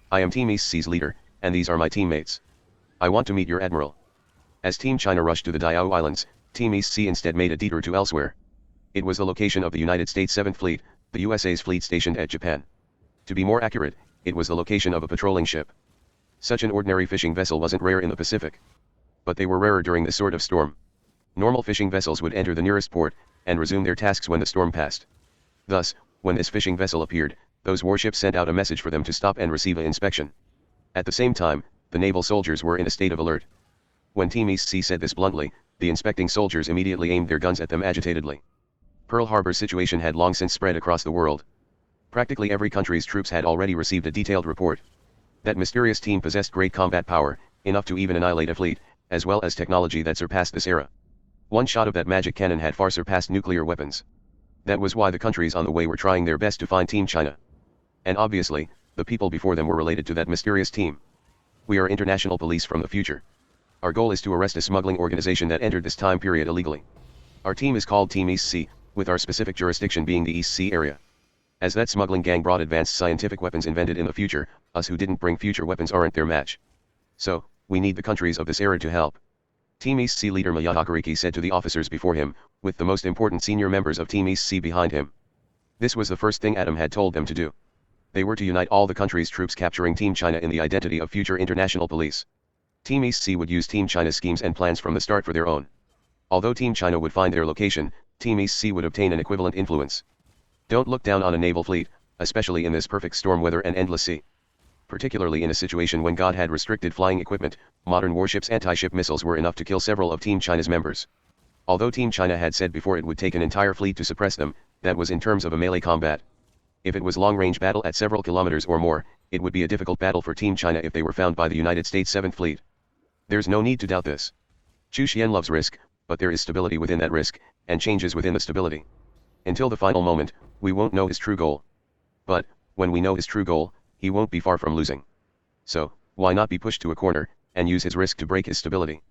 I am Team East Sea's leader, and these are my teammates. I want to meet your admiral. As Team China rushed to the Diao Islands, Team East Sea instead made a detour to elsewhere. It was the location of the United States 7th Fleet, the USA's fleet stationed at Japan. To be more accurate, it was the location of a patrolling ship. Such an ordinary fishing vessel wasn't rare in the Pacific. But they were rarer during this sort of storm. Normal fishing vessels would enter the nearest port, and resume their tasks when the storm passed. Thus, when this fishing vessel appeared, those warships sent out a message for them to stop and receive an inspection. At the same time, the naval soldiers were in a state of alert. When Team East Sea said this bluntly, the inspecting soldiers immediately aimed their guns at them agitatedly. Pearl Harbor's situation had long since spread across the world. Practically every country's troops had already received a detailed report. That mysterious team possessed great combat power, enough to even annihilate a fleet, as well as technology that surpassed this era. One shot of that magic cannon had far surpassed nuclear weapons. That was why the countries on the way were trying their best to find Team China. And obviously, the people before them were related to that mysterious team. We are international police from the future. Our goal is to arrest a smuggling organization that entered this time period illegally. Our team is called Team East Sea, with our specific jurisdiction being the East Sea area. As that smuggling gang brought advanced scientific weapons invented in the future, us who didn't bring future weapons aren't their match. So, we need the countries of this era to help. Team East Sea leader Miyatakariki said to the officers before him, with the most important senior members of Team East Sea behind him. This was the first thing Adam had told them to do. They were to unite all the country's troops capturing Team China in the identity of future international police. Team East Sea would use Team China's schemes and plans from the start for their own. Although Team China would find their location, Team East Sea would obtain an equivalent influence. Don't look down on a naval fleet, especially in this perfect storm weather and endless sea. Particularly in a situation when God had restricted flying equipment, modern warships' anti-ship missiles were enough to kill several of Team China's members. Although Team China had said before it would take an entire fleet to suppress them, that was in terms of a melee combat. If it was long-range battle at several kilometers or more, it would be a difficult battle for Team China if they were found by the United States 7th Fleet. There's no need to doubt this. Chu Xian loves risk, but there is stability within that risk, and changes within the stability. Until the final moment, we won't know his true goal. But, when we know his true goal, he won't be far from losing. So, why not be pushed to a corner, and use his risk to break his stability?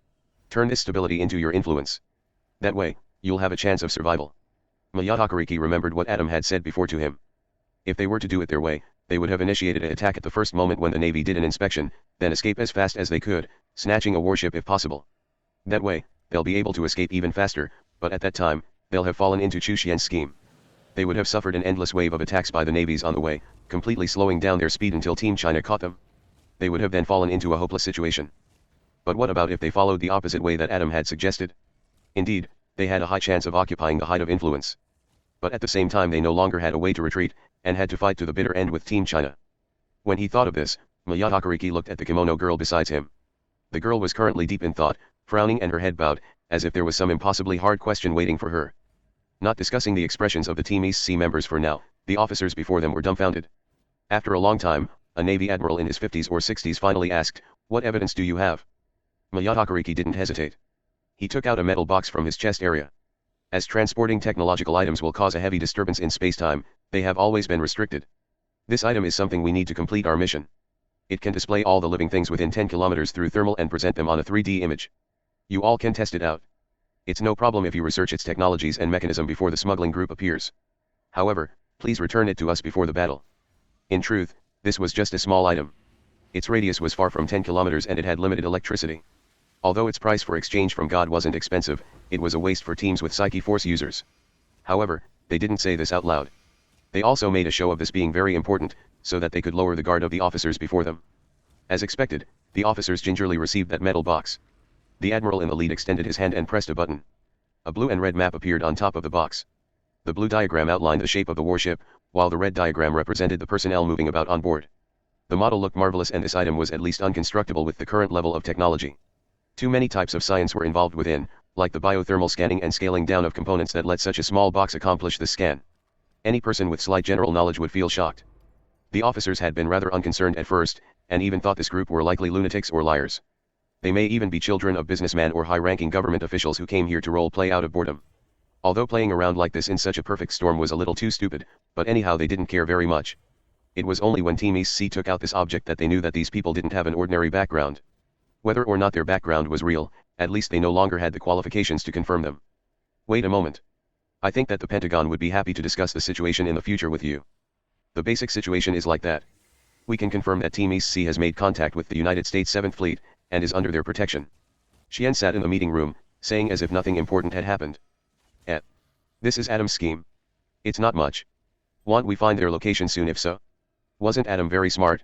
Turn this stability into your influence. That way, you'll have a chance of survival. Miyatakariki remembered what Adam had said before to him. If they were to do it their way, they would have initiated an attack at the first moment when the Navy did an inspection, then escape as fast as they could, snatching a warship if possible. That way, they'll be able to escape even faster, but at that time, they'll have fallen into Chu Xian's scheme. They would have suffered an endless wave of attacks by the navies on the way, completely slowing down their speed until Team China caught them. They would have then fallen into a hopeless situation. But what about if they followed the opposite way that Adam had suggested? Indeed, they had a high chance of occupying the height of influence. But at the same time they no longer had a way to retreat, and had to fight to the bitter end with Team China. When he thought of this, Miyatakariki looked at the kimono girl beside him. The girl was currently deep in thought, frowning and her head bowed, as if there was some impossibly hard question waiting for her. Not discussing the expressions of the Team East Sea members for now, the officers before them were dumbfounded. After a long time, a Navy admiral in his 50s or 60s finally asked, "What evidence do you have?" Miyatakariki didn't hesitate. He took out a metal box from his chest area. As transporting technological items will cause a heavy disturbance in space-time, they have always been restricted. This item is something we need to complete our mission. It can display all the living things within 10 kilometers through thermal and present them on a 3D image. You all can test it out. It's no problem if you research its technologies and mechanism before the smuggling group appears. However, please return it to us before the battle. In truth, this was just a small item. Its radius was far from 10 kilometers and it had limited electricity. Although its price for exchange from God wasn't expensive, it was a waste for teams with Psyche Force users. However, they didn't say this out loud. They also made a show of this being very important, so that they could lower the guard of the officers before them. As expected, the officers gingerly received that metal box. The admiral in the lead extended his hand and pressed a button. A blue and red map appeared on top of the box. The blue diagram outlined the shape of the warship, while the red diagram represented the personnel moving about on board. The model looked marvelous and this item was at least unconstructible with the current level of technology. Too many types of science were involved within, like the biothermal scanning and scaling down of components that let such a small box accomplish the scan. Any person with slight general knowledge would feel shocked. The officers had been rather unconcerned at first, and even thought this group were likely lunatics or liars. They may even be children of businessmen or high-ranking government officials who came here to role-play out of boredom. Although playing around like this in such a perfect storm was a little too stupid, but anyhow they didn't care very much. It was only when Team East Sea took out this object that they knew that these people didn't have an ordinary background. Whether or not their background was real, at least they no longer had the qualifications to confirm them. Wait a moment. I think that the Pentagon would be happy to discuss the situation in the future with you. The basic situation is like that. We can confirm that Team East Sea has made contact with the United States 7th Fleet, and is under their protection. Xian sat in the meeting room, saying as if nothing important had happened. This is Adam's scheme. It's not much. Want we find their location soon if so? Wasn't Adam very smart?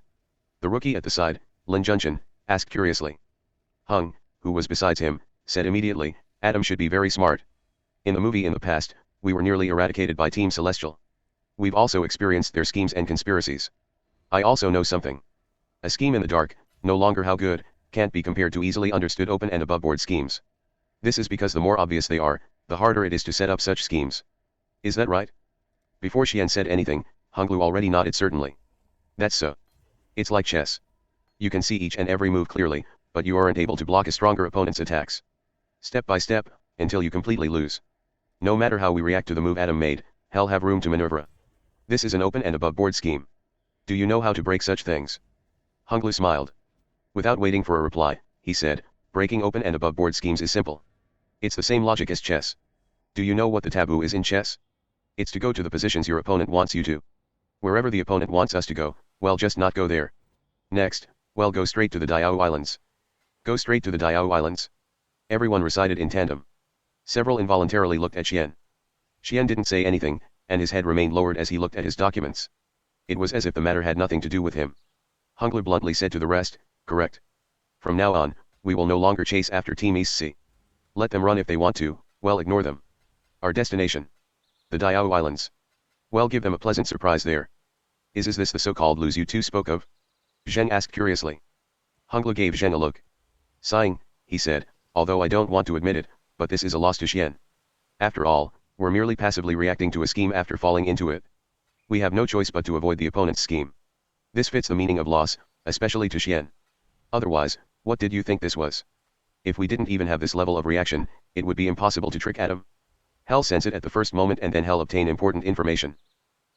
The rookie at the side, Lin Junchen, asked curiously. Hung, who was besides him, said immediately, Adam should be very smart. In the movie in the past, we were nearly eradicated by Team Celestial. We've also experienced their schemes and conspiracies. I also know something. A scheme in the dark, no longer how good, can't be compared to easily understood open and above-board schemes. This is because the more obvious they are, the harder it is to set up such schemes. Is that right? Before Xian said anything, Honglu already nodded certainly. That's so. It's like chess. You can see each and every move clearly, but you aren't able to block a stronger opponent's attacks. Step by step, until you completely lose. No matter how we react to the move Adam made, hell have room to maneuver. This is an open and above-board scheme. Do you know how to break such things? Honglu smiled. Without waiting for a reply, he said, breaking open and above-board schemes is simple. It's the same logic as chess. Do you know what the taboo is in chess? It's to go to the positions your opponent wants you to. Wherever the opponent wants us to go, well just not go there. Next, well go straight to the Diao Islands. Go straight to the Diao Islands. Everyone recited in tandem. Several involuntarily looked at Xian. Xian didn't say anything, and his head remained lowered as he looked at his documents. It was as if the matter had nothing to do with him. Honglu bluntly said to the rest, correct. From now on, we will no longer chase after Team East Sea. Let them run if they want to, well ignore them. Our destination. The Diao Islands. Well give them a pleasant surprise there. Is this the so-called lose you two spoke of? Zheng asked curiously. Honglu gave Zheng a look. Sighing, he said, although I don't want to admit it, but this is a loss to Xian. After all, we're merely passively reacting to a scheme after falling into it. We have no choice but to avoid the opponent's scheme. This fits the meaning of loss, especially to Xian. Otherwise, what did you think this was? If we didn't even have this level of reaction, it would be impossible to trick Adam. Hell sense it at the first moment and then hell obtain important information.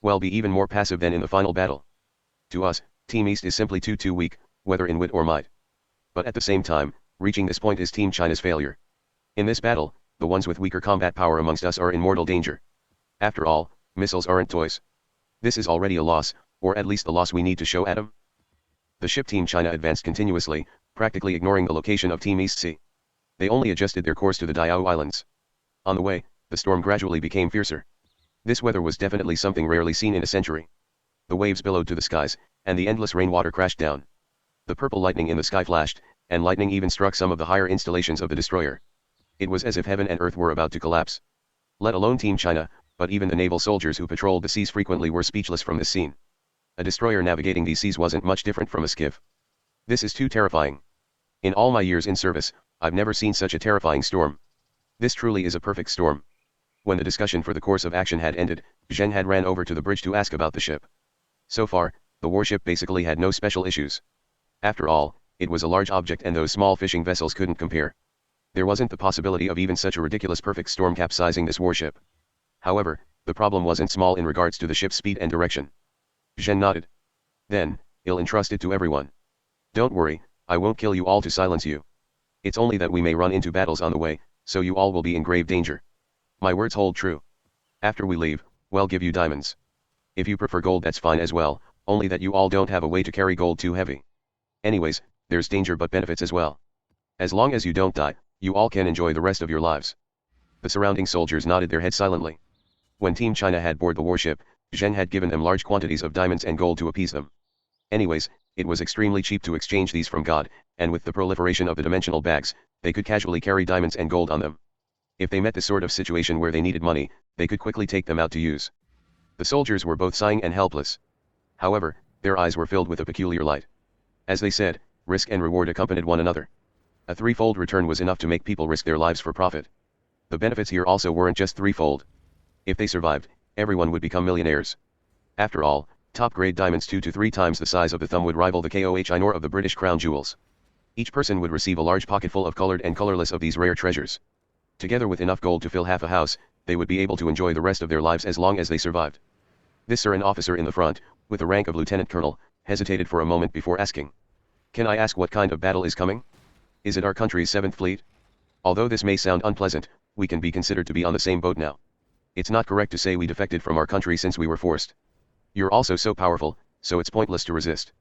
Well be even more passive than in the final battle. To us, Team East is simply too weak, whether in wit or might. But at the same time, reaching this point is Team China's failure. In this battle, the ones with weaker combat power amongst us are in mortal danger. After all, missiles aren't toys. This is already a loss, or at least the loss we need to show Adam. The ship Team China advanced continuously, practically ignoring the location of Team East Sea. They only adjusted their course to the Diao Islands. On the way, the storm gradually became fiercer. This weather was definitely something rarely seen in a century. The waves billowed to the skies, and the endless rainwater crashed down. The purple lightning in the sky flashed, and lightning even struck some of the higher installations of the destroyer. It was as if heaven and earth were about to collapse. Let alone Team China, but even the naval soldiers who patrolled the seas frequently were speechless from this scene. A destroyer navigating these seas wasn't much different from a skiff. This is too terrifying. In all my years in service, I've never seen such a terrifying storm. This truly is a perfect storm. When the discussion for the course of action had ended, Zheng had ran over to the bridge to ask about the ship. So far, the warship basically had no special issues. After all, it was a large object and those small fishing vessels couldn't compare. There wasn't the possibility of even such a ridiculous perfect storm capsizing this warship. However, the problem wasn't small in regards to the ship's speed and direction. Zheng nodded. Then, I'll entrust it to everyone. Don't worry, I won't kill you all to silence you. It's only that we may run into battles on the way, so you all will be in grave danger. My words hold true. After we leave, we'll give you diamonds. If you prefer gold that's fine as well, only that you all don't have a way to carry gold too heavy. Anyways, there's danger but benefits as well. As long as you don't die, you all can enjoy the rest of your lives. The surrounding soldiers nodded their heads silently. When Team China had boarded the warship, Zheng had given them large quantities of diamonds and gold to appease them. Anyways, it was extremely cheap to exchange these from God, and with the proliferation of the dimensional bags, they could casually carry diamonds and gold on them. If they met the sort of situation where they needed money, they could quickly take them out to use. The soldiers were both sighing and helpless. However, their eyes were filled with a peculiar light. As they said, risk and reward accompanied one another. A threefold return was enough to make people risk their lives for profit. The benefits here also weren't just threefold. If they survived, everyone would become millionaires. After all, top-grade diamonds 2 to 3 times the size of the thumb would rival the koh-inor of the British crown jewels. Each person would receive a large pocketful of colored and colorless of these rare treasures. Together with enough gold to fill half a house, they would be able to enjoy the rest of their lives as long as they survived. This sir, an officer in the front, with the rank of lieutenant colonel, hesitated for a moment before asking. Can I ask what kind of battle is coming? Is it our country's 7th fleet? Although this may sound unpleasant, we can be considered to be on the same boat now. It's not correct to say we defected from our country since we were forced. You're also so powerful, so it's pointless to resist.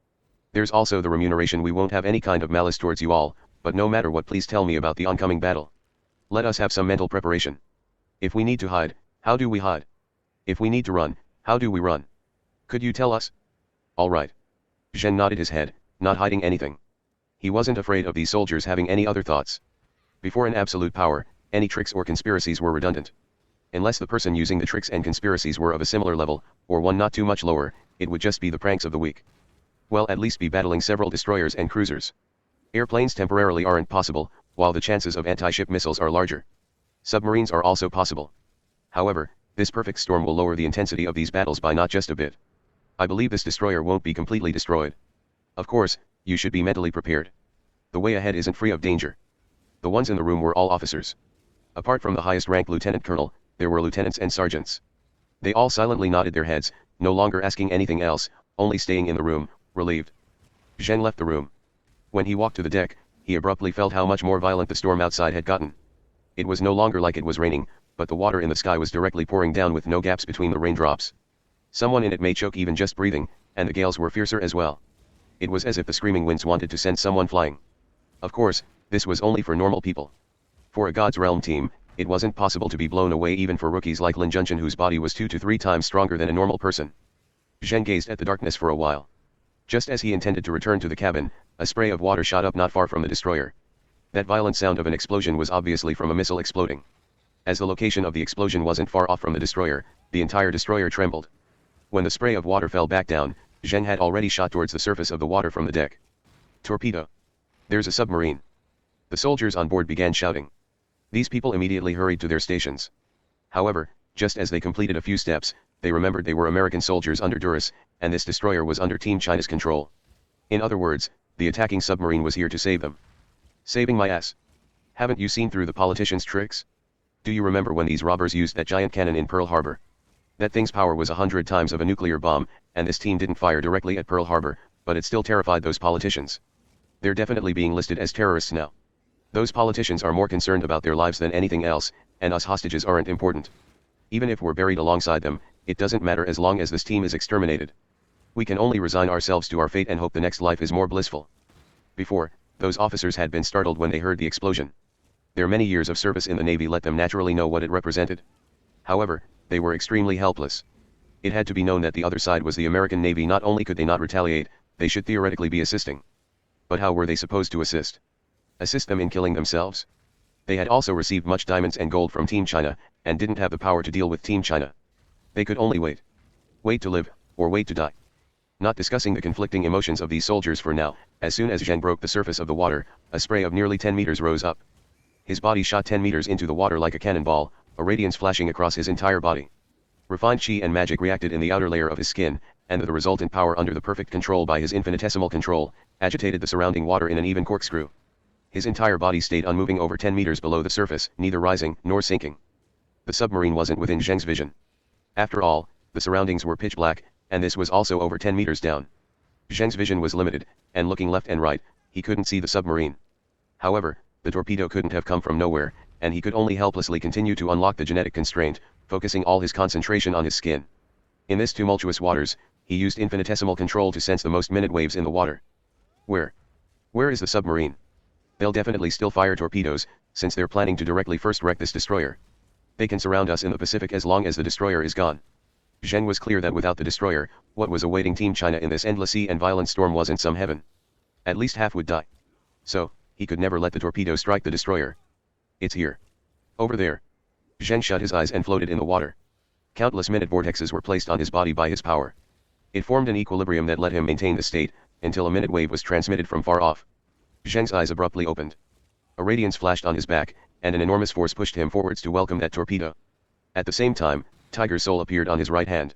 There's also the remuneration. We won't have any kind of malice towards you all, but no matter what, please tell me about the oncoming battle. Let us have some mental preparation. If we need to hide, how do we hide? If we need to run, how do we run? Could you tell us? All right. Zheng nodded his head, not hiding anything. He wasn't afraid of these soldiers having any other thoughts. Before an absolute power, any tricks or conspiracies were redundant. Unless the person using the tricks and conspiracies were of a similar level, or one not too much lower, it would just be the pranks of the weak. Well, at least be battling several destroyers and cruisers. Airplanes temporarily aren't possible, while the chances of anti-ship missiles are larger. Submarines are also possible. However, this perfect storm will lower the intensity of these battles by not just a bit. I believe this destroyer won't be completely destroyed. Of course, you should be mentally prepared. The way ahead isn't free of danger. The ones in the room were all officers. Apart from the highest rank lieutenant colonel, there were lieutenants and sergeants. They all silently nodded their heads, no longer asking anything else, only staying in the room, relieved. Zheng left the room. When he walked to the deck, he abruptly felt how much more violent the storm outside had gotten. It was no longer like it was raining, but the water in the sky was directly pouring down with no gaps between the raindrops. Someone in it may choke even just breathing, and the gales were fiercer as well. It was as if the screaming winds wanted to send someone flying. Of course, this was only for normal people. For a God's Realm team, it wasn't possible to be blown away even for rookies like Lin Junjun, whose body was 2 to 3 times stronger than a normal person. Zheng gazed at the darkness for a while. Just as he intended to return to the cabin, a spray of water shot up not far from the destroyer. That violent sound of an explosion was obviously from a missile exploding. As the location of the explosion wasn't far off from the destroyer, the entire destroyer trembled. When the spray of water fell back down, Zheng had already shot towards the surface of the water from the deck. Torpedo! There's a submarine! The soldiers on board began shouting. These people immediately hurried to their stations. However, just as they completed a few steps, they remembered they were American soldiers under duress, and this destroyer was under Team China's control. In other words, the attacking submarine was here to save them. Saving my ass! Haven't you seen through the politicians' tricks? Do you remember when these robbers used that giant cannon in Pearl Harbor? That thing's power was 100 times of a nuclear bomb, and this team didn't fire directly at Pearl Harbor, but it still terrified those politicians. They're definitely being listed as terrorists now. Those politicians are more concerned about their lives than anything else, and us hostages aren't important. Even if we're buried alongside them, it doesn't matter as long as this team is exterminated. We can only resign ourselves to our fate and hope the next life is more blissful. Before, those officers had been startled when they heard the explosion. Their many years of service in the Navy let them naturally know what it represented. However, they were extremely helpless. It had to be known that the other side was the American Navy. Not only could they not retaliate, they should theoretically be assisting. But how were they supposed to assist? Assist them in killing themselves? They had also received much diamonds and gold from Team China, and didn't have the power to deal with Team China. They could only wait. Wait to live, or wait to die. Not discussing the conflicting emotions of these soldiers for now, as soon as Zheng broke the surface of the water, a spray of nearly 10 meters rose up. His body shot 10 meters into the water like a cannonball, a radiance flashing across his entire body. Refined chi and magic reacted in the outer layer of his skin, and the resultant power under the perfect control by his infinitesimal control, agitated the surrounding water in an even corkscrew. His entire body stayed unmoving over 10 meters below the surface, neither rising nor sinking. The submarine wasn't within Zheng's vision. After all, the surroundings were pitch black, and this was also over 10 meters down. Zheng's vision was limited, and looking left and right, he couldn't see the submarine. However, the torpedo couldn't have come from nowhere, and he could only helplessly continue to unlock the genetic constraint, focusing all his concentration on his skin. In this tumultuous waters, he used infinitesimal control to sense the most minute waves in the water. Where is the submarine? They'll definitely still fire torpedoes, since they're planning to directly first wreck this destroyer. They can surround us in the Pacific as long as the destroyer is gone. Zheng was clear that without the destroyer, what was awaiting Team China in this endless sea and violent storm wasn't some heaven. At least half would die. So, he could never let the torpedo strike the destroyer. It's here. Over there. Zheng shut his eyes and floated in the water. Countless minute vortexes were placed on his body by his power. It formed an equilibrium that let him maintain the state, until a minute wave was transmitted from far off. Zheng's eyes abruptly opened. A radiance flashed on his back, and an enormous force pushed him forwards to welcome that torpedo. At the same time, Tiger's soul appeared on his right hand.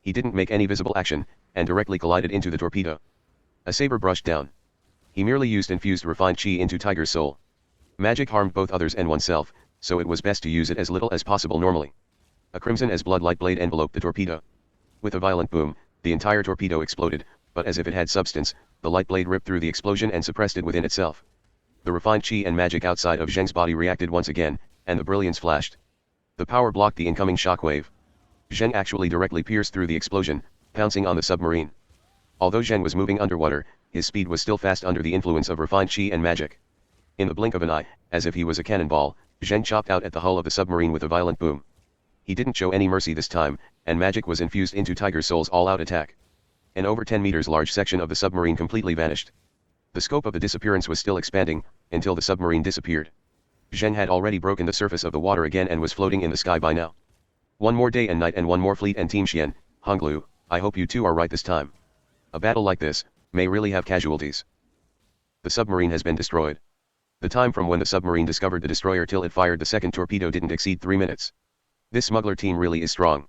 He didn't make any visible action, and directly collided into the torpedo. A saber brushed down. He merely used infused refined chi into Tiger's soul. Magic harmed both others and oneself, so it was best to use it as little as possible normally. A crimson as blood light blade enveloped the torpedo. With a violent boom, the entire torpedo exploded, but as if it had substance, the light blade ripped through the explosion and suppressed it within itself. The refined chi and magic outside of Zheng's body reacted once again, and the brilliance flashed. The power blocked the incoming shockwave. Zheng actually directly pierced through the explosion, pouncing on the submarine. Although Zheng was moving underwater, his speed was still fast under the influence of refined chi and magic. In the blink of an eye, as if he was a cannonball, Zheng chopped out at the hull of the submarine with a violent boom. He didn't show any mercy this time, and magic was infused into Tiger Soul's all-out attack. An over 10 meters large section of the submarine completely vanished. The scope of the disappearance was still expanding, until the submarine disappeared. Zheng had already broken the surface of the water again and was floating in the sky by now. One more day and night and one more fleet and Team Xian, Honglu, I hope you two are right this time. A battle like this may really have casualties. The submarine has been destroyed. The time from when the submarine discovered the destroyer till it fired the second torpedo didn't exceed 3 minutes. This smuggler team really is strong.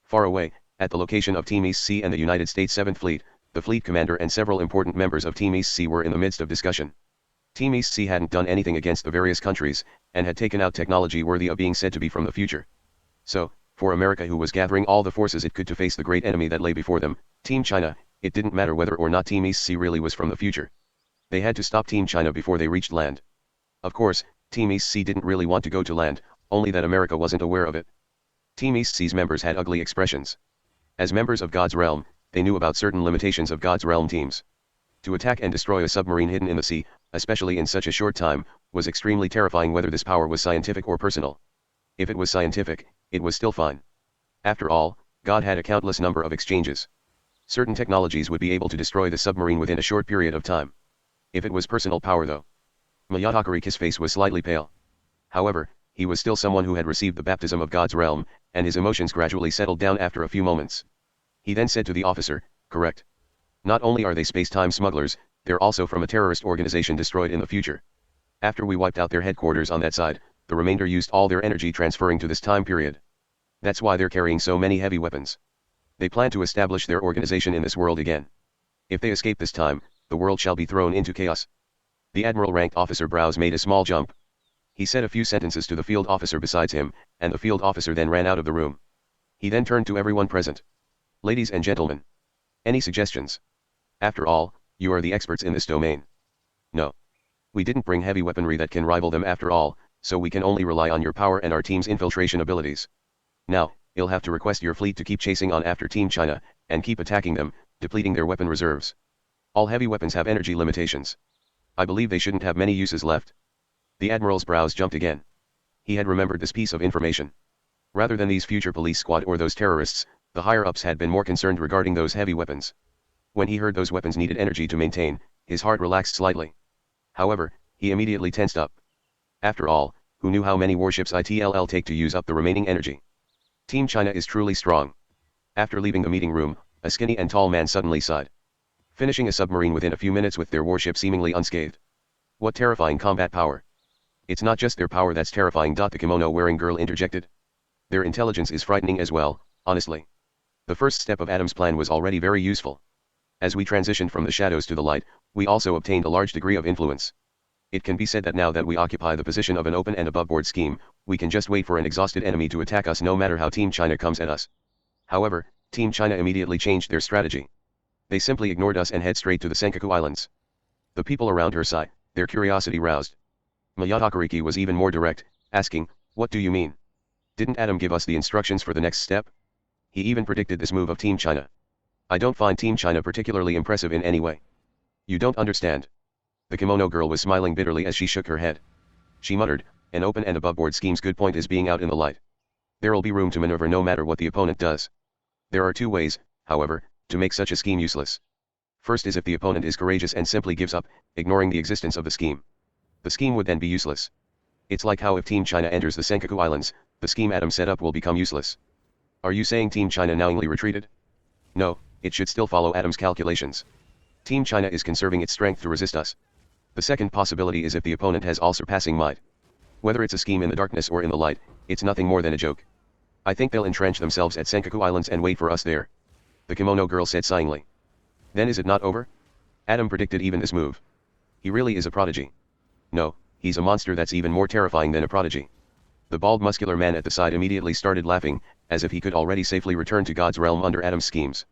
Far away, at the location of Team East Sea and the United States 7th Fleet, the fleet commander and several important members of Team East Sea were in the midst of discussion. Team East Sea hadn't done anything against the various countries, and had taken out technology worthy of being said to be from the future. So, for America, who was gathering all the forces it could to face the great enemy that lay before them, Team China, it didn't matter whether or not Team East Sea really was from the future. They had to stop Team China before they reached land. Of course, Team East Sea didn't really want to go to land, only that America wasn't aware of it. Team East Sea's members had ugly expressions. As members of God's realm, they knew about certain limitations of God's realm teams. To attack and destroy a submarine hidden in the sea, especially in such a short time, was extremely terrifying whether this power was scientific or personal. If it was scientific, it was still fine. After all, God had a countless number of exchanges. Certain technologies would be able to destroy the submarine within a short period of time. If it was personal power though. Mayatakarika's face was slightly pale. However, he was still someone who had received the baptism of God's realm, and his emotions gradually settled down after a few moments. He then said to the officer, correct. Not only are they space-time smugglers, they're also from a terrorist organization destroyed in the future. After we wiped out their headquarters on that side, the remainder used all their energy transferring to this time period. That's why they're carrying so many heavy weapons. They plan to establish their organization in this world again. If they escape this time, the world shall be thrown into chaos. The admiral-ranked officer brows made a small jump. He said a few sentences to the field officer besides him, and the field officer then ran out of the room. He then turned to everyone present. Ladies and gentlemen. Any suggestions? After all, you are the experts in this domain. No. We didn't bring heavy weaponry that can rival them after all, so we can only rely on your power and our team's infiltration abilities. Now, you'll have to request your fleet to keep chasing on after Team China, and keep attacking them, depleting their weapon reserves. All heavy weapons have energy limitations. I believe they shouldn't have many uses left. The admiral's brows jumped again. He had remembered this piece of information. Rather than these future police squad or those terrorists, the higher-ups had been more concerned regarding those heavy weapons. When he heard those weapons needed energy to maintain, his heart relaxed slightly. However, he immediately tensed up. After all, who knew how many warships it'll take to use up the remaining energy? Team China is truly strong. After leaving the meeting room, a skinny and tall man suddenly sighed. Finishing a submarine within a few minutes with their warship seemingly unscathed. What terrifying combat power. It's not just their power that's terrifying. The kimono-wearing girl interjected. Their intelligence is frightening as well, honestly. The first step of Adam's plan was already very useful. As we transitioned from the shadows to the light, we also obtained a large degree of influence. It can be said that now that we occupy the position of an open and above-board scheme, we can just wait for an exhausted enemy to attack us no matter how Team China comes at us. However, Team China immediately changed their strategy. They simply ignored us and head straight to the Senkaku Islands. The people around her sighed, their curiosity roused. Mayatakariki was even more direct, asking, what do you mean? Didn't Adam give us the instructions for the next step? He even predicted this move of Team China. I don't find Team China particularly impressive in any way. You don't understand. The kimono girl was smiling bitterly as she shook her head. She muttered, an open and above-board scheme's good point is being out in the light. There'll be room to maneuver no matter what the opponent does. There are two ways, however, to make such a scheme useless. First is if the opponent is courageous and simply gives up, ignoring the existence of the scheme. The scheme would then be useless. It's like how if Team China enters the Senkaku Islands, the scheme Adam set up will become useless. Are you saying Team China knowingly retreated? No, it should still follow Adam's calculations. Team China is conserving its strength to resist us. The second possibility is if the opponent has all-surpassing might. Whether it's a scheme in the darkness or in the light, it's nothing more than a joke. I think they'll entrench themselves at Senkaku Islands and wait for us there. The kimono girl said sighingly. Then is it not over? Adam predicted even this move. He really is a prodigy. No, he's a monster that's even more terrifying than a prodigy. The bald muscular man at the side immediately started laughing, as if he could already safely return to God's realm under Adam's schemes.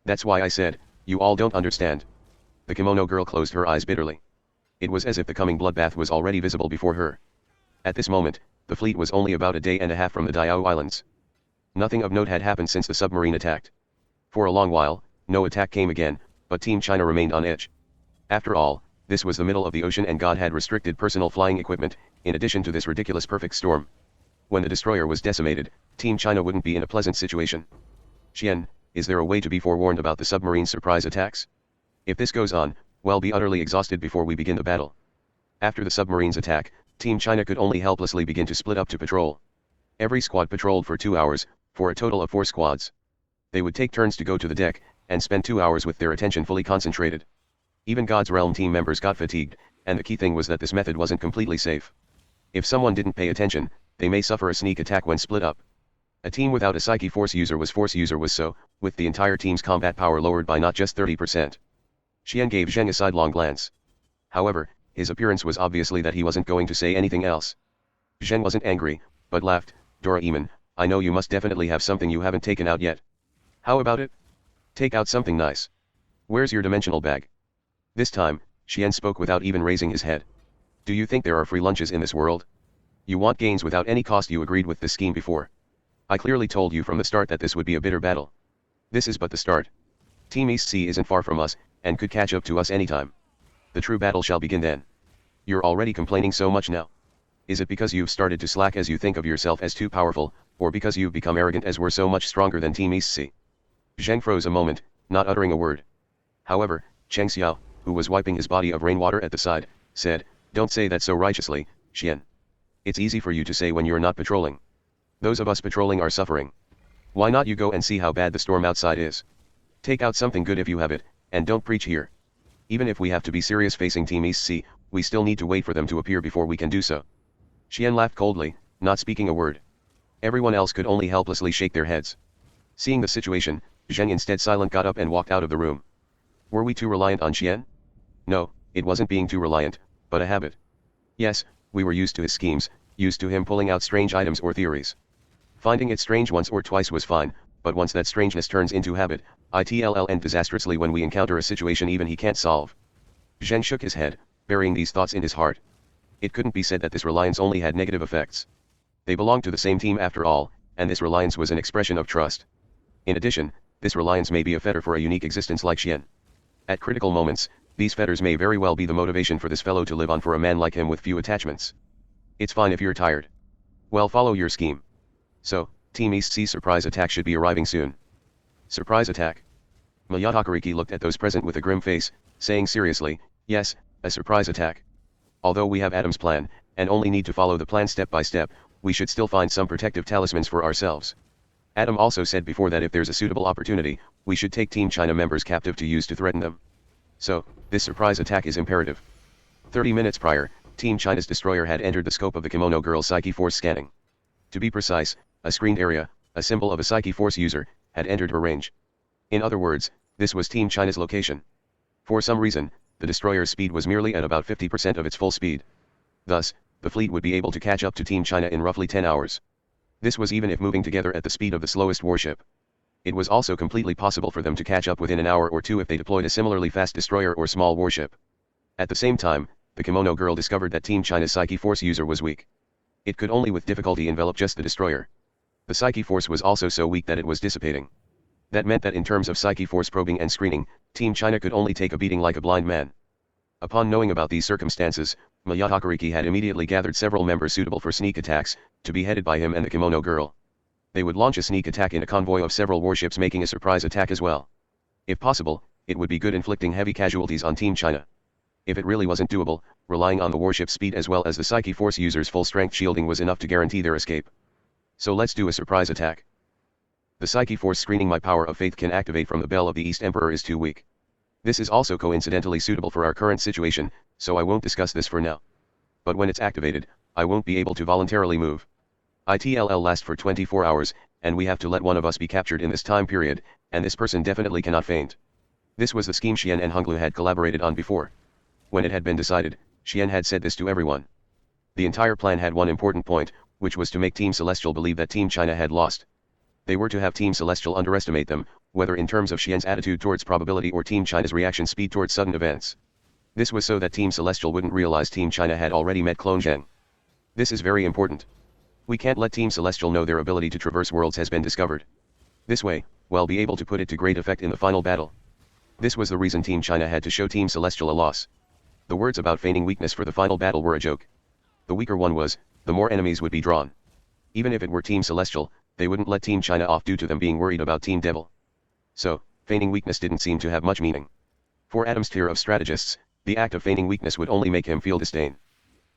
That's why I said, you all don't understand. The kimono girl closed her eyes bitterly. It was as if the coming bloodbath was already visible before her. At this moment, the fleet was only about a day and a half from the Diao Islands. Nothing of note had happened since the submarine attacked. For a long while, no attack came again, but Team China remained on edge. After all, this was the middle of the ocean and God had restricted personal flying equipment, in addition to this ridiculous perfect storm. When the destroyer was decimated, Team China wouldn't be in a pleasant situation. Xian, is there a way to be forewarned about the submarine surprise attacks? If this goes on, we'll be utterly exhausted before we begin the battle. After the submarine's attack, Team China could only helplessly begin to split up to patrol. Every squad patrolled for 2 hours, for a total of 4 squads. They would take turns to go to the deck, and spend 2 hours with their attention fully concentrated. Even God's Realm team members got fatigued, and the key thing was that this method wasn't completely safe. If someone didn't pay attention, they may suffer a sneak attack when split up. A team without a Psyche Force user was so, with the entire team's combat power lowered by not just 30%. Xian gave Zheng a sidelong glance. However, his appearance was obviously that he wasn't going to say anything else. Zheng wasn't angry, but laughed. Doraemon, I know you must definitely have something you haven't taken out yet. How about it? Take out something nice. Where's your dimensional bag? This time, Xian spoke without even raising his head. Do you think there are free lunches in this world? You want gains without any cost. You agreed with this scheme before. I clearly told you from the start that this would be a bitter battle. This is but the start. Team East Sea isn't far from us, and could catch up to us anytime. The true battle shall begin then. You're already complaining so much now. Is it because you've started to slack as you think of yourself as too powerful, or because you've become arrogant as we're so much stronger than Team East Sea? Zheng froze a moment, not uttering a word. However, Cheng Xiao, who was wiping his body of rainwater at the side, said, Don't say that so righteously, Xian. It's easy for you to say when you're not patrolling. Those of us patrolling are suffering. Why not you go and see how bad the storm outside is? Take out something good if you have it, and don't preach here. Even if we have to be serious facing Team East Sea, we still need to wait for them to appear before we can do so. Xian laughed coldly, not speaking a word. Everyone else could only helplessly shake their heads. Seeing the situation, Zheng instead silent got up and walked out of the room. Were we too reliant on Xian? No, it wasn't being too reliant, but a habit. Yes, we were used to his schemes, used to him pulling out strange items or theories. Finding it strange once or twice was fine, but once that strangeness turns into habit, it'll end disastrously when we encounter a situation even he can't solve. Zheng shook his head, burying these thoughts in his heart. It couldn't be said that this reliance only had negative effects. They belonged to the same team after all, and this reliance was an expression of trust. In addition, this reliance may be a fetter for a unique existence like Xian. At critical moments, these fetters may very well be the motivation for this fellow to live on for a man like him with few attachments. It's fine if you're tired. Well, follow your scheme. So, Team East Sea surprise attack should be arriving soon. Surprise attack? Mayatakariki looked at those present with a grim face, saying seriously, yes, a surprise attack. Although we have Adam's plan, and only need to follow the plan step by step, we should still find some protective talismans for ourselves. Adam also said before that if there's a suitable opportunity, we should take Team China members captive to use to threaten them. So, this surprise attack is imperative. 30 minutes prior, Team China's destroyer had entered the scope of the Kimono Girl Psyche Force scanning. To be precise, a screened area, a symbol of a Psyche Force user, had entered her range. In other words, this was Team China's location. For some reason, the destroyer's speed was merely at about 50% of its full speed. Thus, the fleet would be able to catch up to Team China in roughly 10 hours. This was even if moving together at the speed of the slowest warship. It was also completely possible for them to catch up within an hour or two if they deployed a similarly fast destroyer or small warship. At the same time, the Kimono Girl discovered that Team China's Psyche Force user was weak. It could only with difficulty envelop just the destroyer. The Psyche Force was also so weak that it was dissipating. That meant that in terms of Psyche Force probing and screening, Team China could only take a beating like a blind man. Upon knowing about these circumstances, Mayatakariki had immediately gathered several members suitable for sneak attacks, to be headed by him and the Kimono Girl. They would launch a sneak attack in a convoy of several warships, making a surprise attack as well. If possible, it would be good inflicting heavy casualties on Team China. If it really wasn't doable, relying on the warship's speed as well as the Psyche Force user's full strength shielding was enough to guarantee their escape. So let's do a surprise attack. The Psyche Force screening my power of faith can activate from the Bell of the East Emperor is too weak. This is also coincidentally suitable for our current situation, so I won't discuss this for now. But when it's activated, I won't be able to voluntarily move. It'll last for 24 hours, and we have to let one of us be captured in this time period, and this person definitely cannot faint. This was the scheme Xian and Honglu had collaborated on before. When it had been decided, Xian had said this to everyone. The entire plan had one important point, which was to make Team Celestial believe that Team China had lost. They were to have Team Celestial underestimate them, whether in terms of Xian's attitude towards probability or Team China's reaction speed towards sudden events. This was so that Team Celestial wouldn't realize Team China had already met Clone Zheng. This is very important. We can't let Team Celestial know their ability to traverse worlds has been discovered. This way, we'll be able to put it to great effect in the final battle. This was the reason Team China had to show Team Celestial a loss. The words about feigning weakness for the final battle were a joke. The weaker one was, the more enemies would be drawn. Even if it were Team Celestial, they wouldn't let Team China off due to them being worried about Team Devil. So, feigning weakness didn't seem to have much meaning. For Adam's tier of strategists, the act of feigning weakness would only make him feel disdain.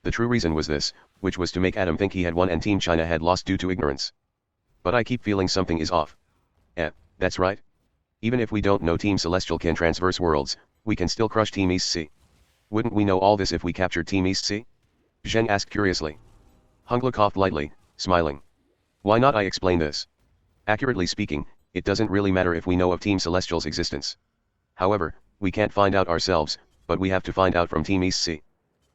The true reason was this, which was to make Adam think he had won and Team China had lost due to ignorance. But I keep feeling something is off. That's right. Even if we don't know Team Celestial can transverse worlds, we can still crush Team East C. Wouldn't we know all this if we captured Team East C? Zheng asked curiously. Hungla coughed lightly, smiling. Why not? I explain this. Accurately speaking, it doesn't really matter if we know of Team Celestial's existence. However, we can't find out ourselves, but we have to find out from Team East C.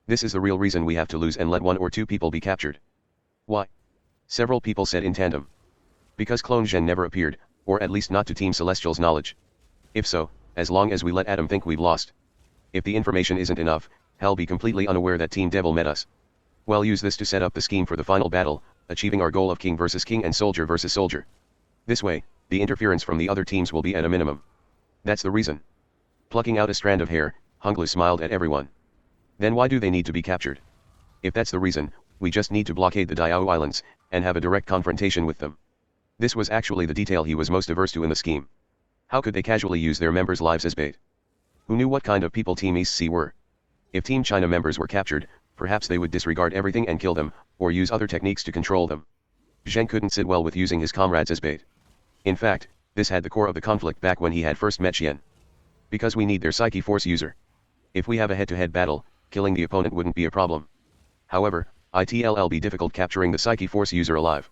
This is the real reason we have to lose and let 1 or 2 people be captured. Why? Several people said in tandem. Because Clone Zhen never appeared, or at least not to Team Celestial's knowledge. If so, as long as we let Adam think we've lost. If the information isn't enough, he'll be completely unaware that Team Devil met us. We'll use this to set up the scheme for the final battle, achieving our goal of king versus king and soldier versus soldier. This way, the interference from the other teams will be at a minimum. That's the reason. Plucking out a strand of hair, Hungla smiled at everyone. Then why do they need to be captured? If that's the reason, we just need to blockade the Diao Islands, and have a direct confrontation with them. This was actually the detail he was most averse to in the scheme. How could they casually use their members' lives as bait? Who knew what kind of people Team East C were? If Team China members were captured, perhaps they would disregard everything and kill them, or use other techniques to control them. Zheng couldn't sit well with using his comrades as bait. In fact, this had the core of the conflict back when he had first met Xian. Because we need their psyche force user. If we have a head-to-head battle, killing the opponent wouldn't be a problem. However, it'll be difficult capturing the psyche force user alive.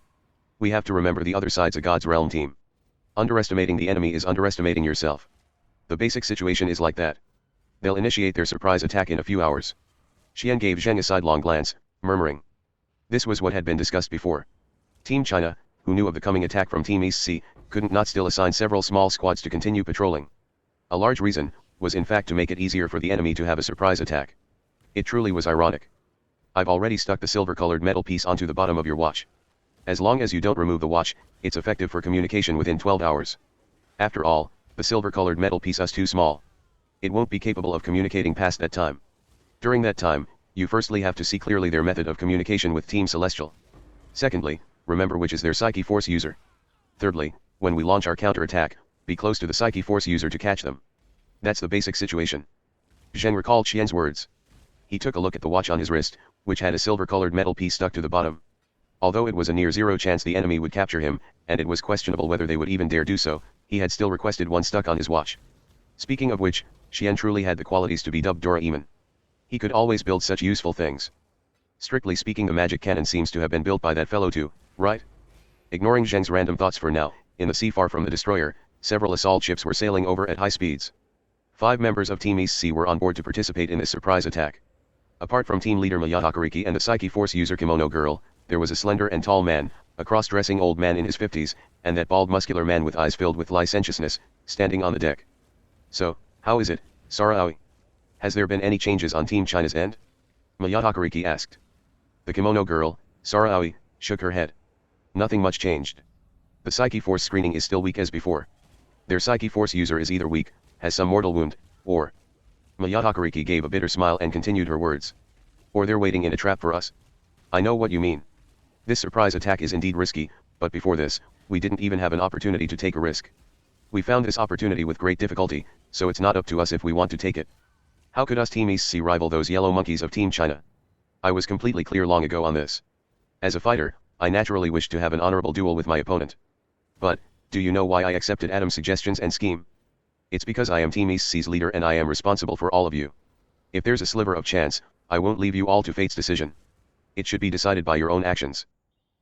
We have to remember the other side's a God's Realm team. Underestimating the enemy is underestimating yourself. The basic situation is like that. They'll initiate their surprise attack in a few hours. Xian gave Zheng a sidelong glance, murmuring. This was what had been discussed before. Team China, who knew of the coming attack from Team East C, couldn't not still assign several small squads to continue patrolling. A large reason, was in fact to make it easier for the enemy to have a surprise attack. It truly was ironic. I've already stuck the silver-colored metal piece onto the bottom of your watch. As long as you don't remove the watch, it's effective for communication within 12 hours. After all, the silver-colored metal piece is too small. It won't be capable of communicating past that time. During that time, you firstly have to see clearly their method of communication with Team Celestial. Secondly, remember which is their Psyche Force user. Thirdly, when we launch our counterattack, be close to the Psyche Force user to catch them. That's the basic situation. Zheng recalled Xian's words. He took a look at the watch on his wrist, which had a silver-colored metal piece stuck to the bottom. Although it was a near zero chance the enemy would capture him, and it was questionable whether they would even dare do so, he had still requested one stuck on his watch. Speaking of which, Xian truly had the qualities to be dubbed Doraemon. He could always build such useful things. Strictly speaking, the magic cannon seems to have been built by that fellow too, right? Ignoring Zheng's random thoughts for now, in the sea far from the destroyer, several assault ships were sailing over at high speeds. 5 members of Team East C were on board to participate in this surprise attack. Apart from team leader Mayatakariki and the Psyche Force user Kimono Girl, there was a slender and tall man, a cross-dressing old man in his 50s, and that bald muscular man with eyes filled with licentiousness, standing on the deck. So, how is it, Saraoi? Has there been any changes on Team China's end? Mayatakariki asked. The Kimono Girl, Saraoi, shook her head. Nothing much changed. The Psyche Force screening is still weak as before. Their Psyche Force user is either weak, has some mortal wound, or... Mayatakariki gave a bitter smile and continued her words. Or they're waiting in a trap for us. I know what you mean. This surprise attack is indeed risky, but before this, we didn't even have an opportunity to take a risk. We found this opportunity with great difficulty, so it's not up to us if we want to take it. How could us Team East C rival those yellow monkeys of Team China? I was completely clear long ago on this. As a fighter, I naturally wished to have an honorable duel with my opponent. But, do you know why I accepted Adam's suggestions and scheme? It's because I am Team East C's leader and I am responsible for all of you. If there's a sliver of chance, I won't leave you all to fate's decision. It should be decided by your own actions.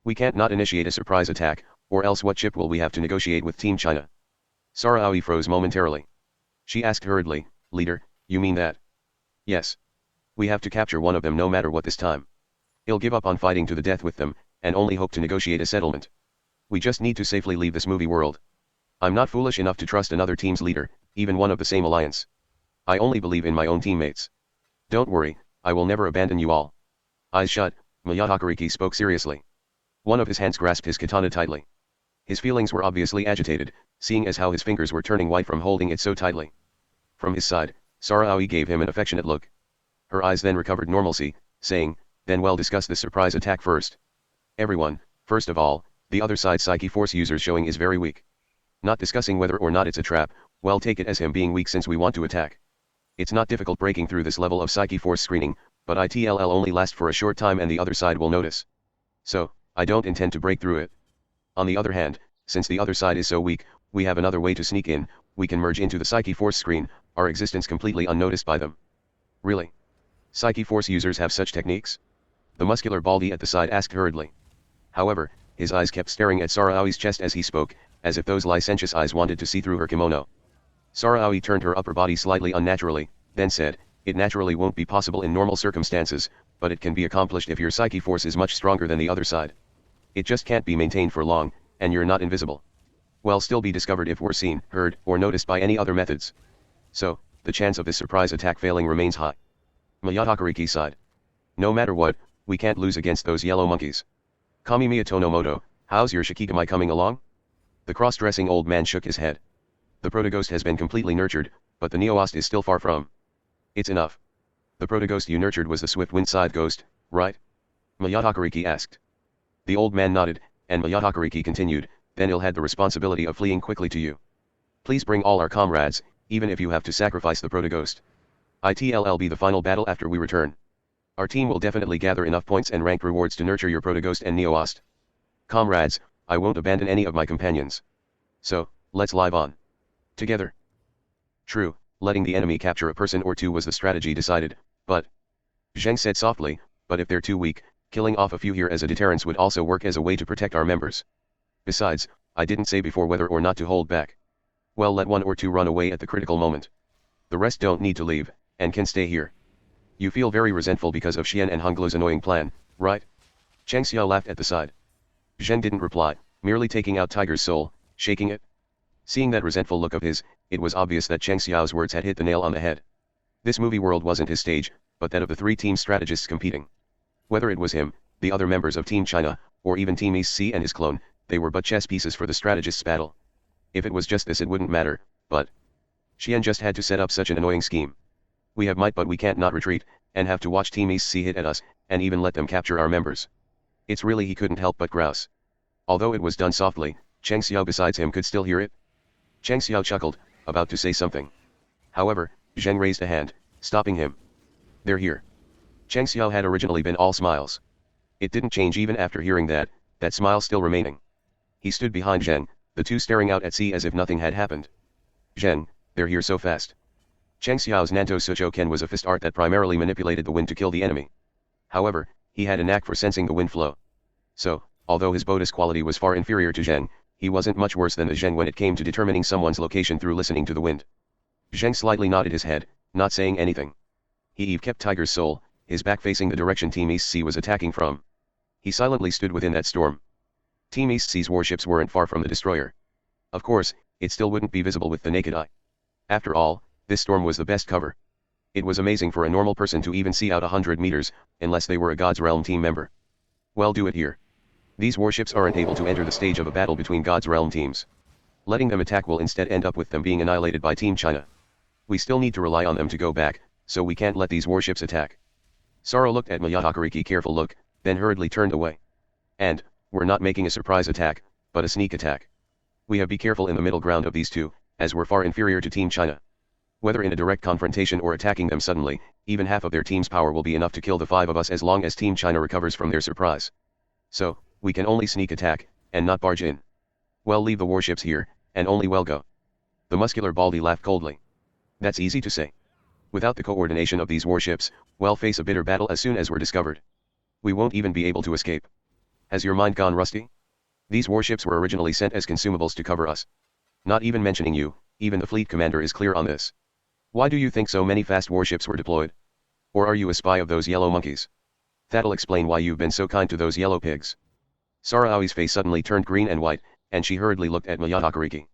We can't not initiate a surprise attack, or else what chip will we have to negotiate with Team China? Saraoi froze momentarily. She asked hurriedly, Leader, you mean that? Yes. We have to capture one of them no matter what this time. He'll give up on fighting to the death with them, and only hope to negotiate a settlement. We just need to safely leave this movie world. I'm not foolish enough to trust another team's leader, even one of the same alliance. I only believe in my own teammates. Don't worry, I will never abandon you all. Eyes shut, Mayatakariki spoke seriously. One of his hands grasped his katana tightly. His feelings were obviously agitated, seeing as how his fingers were turning white from holding it so tightly. From his side, Sarawi gave him an affectionate look. Her eyes then recovered normalcy, saying, then we'll discuss the surprise attack first. Everyone, first of all, the other side Psyche Force user's showing is very weak. Not discussing whether or not it's a trap, well take it as him being weak since we want to attack. It's not difficult breaking through this level of Psyche Force screening, but it'll only last for a short time and the other side will notice. So, I don't intend to break through it. On the other hand, since the other side is so weak, we have another way to sneak in, we can merge into the Psyche Force screen, our existence completely unnoticed by them. Really? Psyche Force users have such techniques? The muscular baldy at the side asked hurriedly. However, his eyes kept staring at Sarawi's chest as he spoke, as if those licentious eyes wanted to see through her kimono. Sarawi turned her upper body slightly unnaturally, then said, it naturally won't be possible in normal circumstances, but it can be accomplished if your Psyche Force is much stronger than the other side. It just can't be maintained for long, and you're not invisible. Well, still be discovered if we're seen, heard, or noticed by any other methods. So, the chance of this surprise attack failing remains high. Mayatakariki sighed. No matter what, we can't lose against those yellow monkeys. Kamimiya Tonomoto, how's your Shikigami coming along? The cross-dressing old man shook his head. The protoghost has been completely nurtured, but the Neoast is still far from. It's enough. The protoghost you nurtured was the swift wind-side ghost, right? Mayatakariki asked. The old man nodded, and Mayatakariki continued, then he'll had the responsibility of fleeing quickly to you. Please bring all our comrades, even if you have to sacrifice the protoghost. It'll be the final battle after we return. Our team will definitely gather enough points and rank rewards to nurture your protoghost and Neoast. Comrades, I won't abandon any of my companions. So, let's live on. Together. True, letting the enemy capture a person or two was the strategy decided, but... Zheng said softly, but if they're too weak, killing off a few here as a deterrence would also work as a way to protect our members. Besides, I didn't say before whether or not to hold back. Well, let one or two run away at the critical moment. The rest don't need to leave, and can stay here. You feel very resentful because of Xian and Honglu's annoying plan, right? Cheng Xiao laughed at the side. Zheng didn't reply, merely taking out Tiger's soul, shaking it. Seeing that resentful look of his, it was obvious that Cheng Xiao's words had hit the nail on the head. This movie world wasn't his stage, but that of the three team strategists competing. Whether it was him, the other members of Team China, or even Team East C and his clone, they were but chess pieces for the strategists' battle. If it was just this it wouldn't matter, but... Xian just had to set up such an annoying scheme. We have might but we can't not retreat, and have to watch Team East C hit at us, and even let them capture our members. It's really he couldn't help but grouse. Although it was done softly, Cheng Xiao besides him could still hear it. Cheng Xiao chuckled, about to say something. However, Zheng raised a hand, stopping him. They're here. Cheng Xiao had originally been all smiles. It didn't change even after hearing that smile still remaining. He stood behind Zheng, the two staring out at sea as if nothing had happened. Zheng, they're here so fast. Cheng Xiao's Nanto Suchoken was a fist art that primarily manipulated the wind to kill the enemy. However, he had a knack for sensing the wind flow. So, although his Bodis quality was far inferior to Zheng, he wasn't much worse than the Zheng when it came to determining someone's location through listening to the wind. Zheng slightly nodded his head, not saying anything. He kept Tiger's soul, his back facing the direction Team East C was attacking from. He silently stood within that storm. Team East C's warships weren't far from the destroyer. Of course, it still wouldn't be visible with the naked eye. After all, this storm was the best cover. It was amazing for a normal person to even see out 100 meters, unless they were a God's Realm team member. Well, do it here. These warships aren't able to enter the stage of a battle between God's Realm teams. Letting them attack will instead end up with them being annihilated by Team China. We still need to rely on them to go back, so we can't let these warships attack. Saro looked at Mayatakariki careful look, then hurriedly turned away. And, we're not making a surprise attack, but a sneak attack. We have be careful in the middle ground of these two, as we're far inferior to Team China. Whether in a direct confrontation or attacking them suddenly, even half of their team's power will be enough to kill the 5 of us as long as Team China recovers from their surprise. So, we can only sneak attack, and not barge in. Well, leave the warships here, and only well go. The muscular baldy laughed coldly. That's easy to say. Without the coordination of these warships, we'll face a bitter battle as soon as we're discovered. We won't even be able to escape. Has your mind gone rusty? These warships were originally sent as consumables to cover us. Not even mentioning you, even the fleet commander is clear on this. Why do you think so many fast warships were deployed? Or are you a spy of those yellow monkeys? That'll explain why you've been so kind to those yellow pigs. Sarawi's face suddenly turned green and white, and she hurriedly looked at Mayatakariki.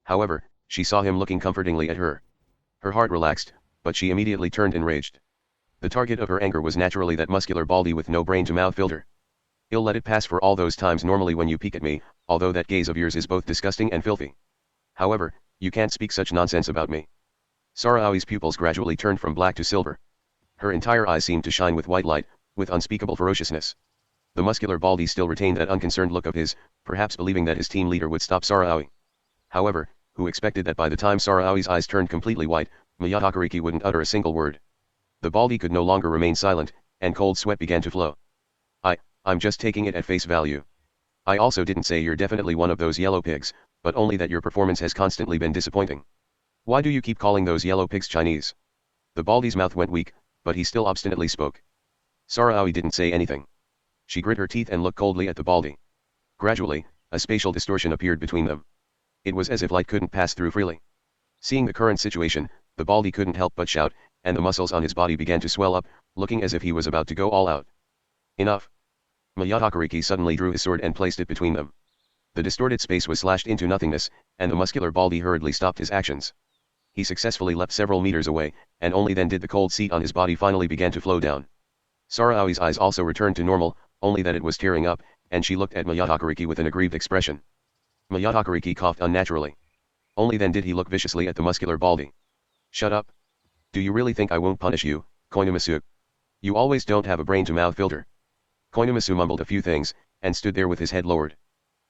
However, she saw him looking comfortingly at her. Her heart relaxed, but she immediately turned enraged. The target of her anger was naturally that muscular baldy with no brain-to-mouth filter. I'll let it pass for all those times normally when you peek at me, although that gaze of yours is both disgusting and filthy. However, you can't speak such nonsense about me. Saraoi's pupils gradually turned from black to silver. Her entire eyes seemed to shine with white light, with unspeakable ferociousness. The muscular Baldy still retained that unconcerned look of his, perhaps believing that his team leader would stop Saraoi. However, who expected that by the time Saraoi's eyes turned completely white, Miyatakariki wouldn't utter a single word. The Baldy could no longer remain silent, and cold sweat began to flow. I'm just taking it at face value. I also didn't say you're definitely one of those yellow pigs, but only that your performance has constantly been disappointing. Why do you keep calling those yellow pigs Chinese? The Baldy's mouth went weak, but he still obstinately spoke. Saraoi didn't say anything. She grit her teeth and looked coldly at the Baldy. Gradually, a spatial distortion appeared between them. It was as if light couldn't pass through freely. Seeing the current situation, the Baldy couldn't help but shout, and the muscles on his body began to swell up, looking as if he was about to go all out. Enough! Miyatakariki suddenly drew his sword and placed it between them. The distorted space was slashed into nothingness, and the muscular Baldy hurriedly stopped his actions. He successfully leapt several meters away, and only then did the cold seat on his body finally begin to flow down. Saraoi's eyes also returned to normal, only that it was tearing up, and she looked at Miyatakariki with an aggrieved expression. Miyatakariki coughed unnaturally. Only then did he look viciously at the muscular Baldy. Shut up. Do you really think I won't punish you, Koinamasu? You always don't have a brain-to-mouth filter. Koinamasu mumbled a few things, and stood there with his head lowered.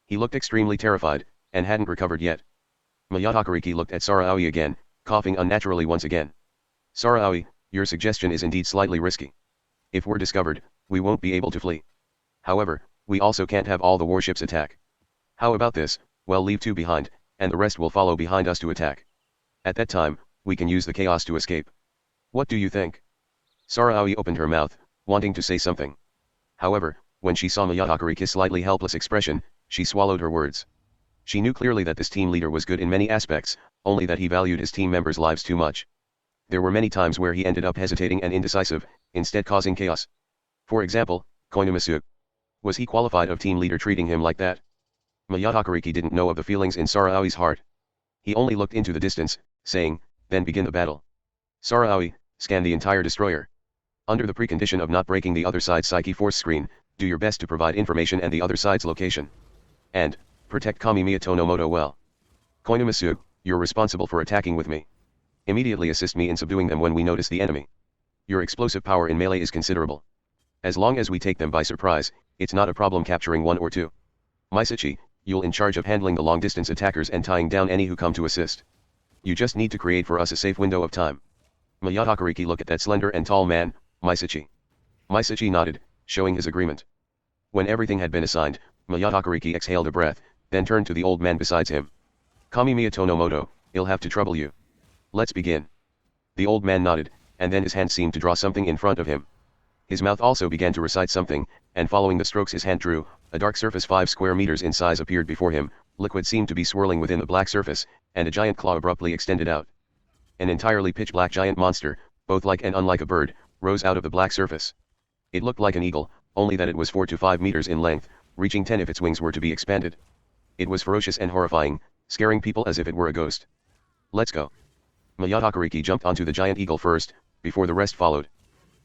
He looked extremely terrified, and hadn't recovered yet. Miyatakariki looked at Saraoi again, coughing unnaturally once again. Saraoi, your suggestion is indeed slightly risky. If we're discovered, we won't be able to flee. However, we also can't have all the warships attack. How about this? Well, leave 2 behind, and the rest will follow behind us to attack. At that time, we can use the chaos to escape. What do you think? Saraoi opened her mouth, wanting to say something. However, when she saw Miyatakarik's slightly helpless expression, she swallowed her words. She knew clearly that this team leader was good in many aspects, only that he valued his team members' lives too much. There were many times where he ended up hesitating and indecisive, instead causing chaos. For example, Koinamasu. Was he qualified of team leader treating him like that? Miyatakariki didn't know of the feelings in Saraoi's heart. He only looked into the distance, saying, then begin the battle. Saraoi, scan the entire destroyer. Under the precondition of not breaking the other side's Psyche Force screen, do your best to provide information and the other side's location. And, protect Kami Tonomoto well. Koinamasu, you're responsible for attacking with me. Immediately assist me in subduing them when we notice the enemy. Your explosive power in melee is considerable. As long as we take them by surprise, it's not a problem capturing 1 or 2. Maisuchi, you'll in charge of handling the long-distance attackers and tying down any who come to assist. You just need to create for us a safe window of time. Miyatakariki looked at that slender and tall man, Maisuchi. Maisuchi nodded, showing his agreement. When everything had been assigned, Miyatakariki exhaled a breath, then turned to the old man beside him. Kami Tonomoto, he'll have to trouble you. Let's begin. The old man nodded, and then his hand seemed to draw something in front of him. His mouth also began to recite something, and following the strokes his hand drew, a dark surface 5 square meters in size appeared before him, liquid seemed to be swirling within the black surface, and a giant claw abruptly extended out. An entirely pitch-black giant monster, both like and unlike a bird, rose out of the black surface. It looked like an eagle, only that it was 4 to 5 meters in length, reaching 10 if its wings were to be expanded. It was ferocious and horrifying, scaring people as if it were a ghost. Let's go. Miyatakariki jumped onto the giant eagle first, before the rest followed.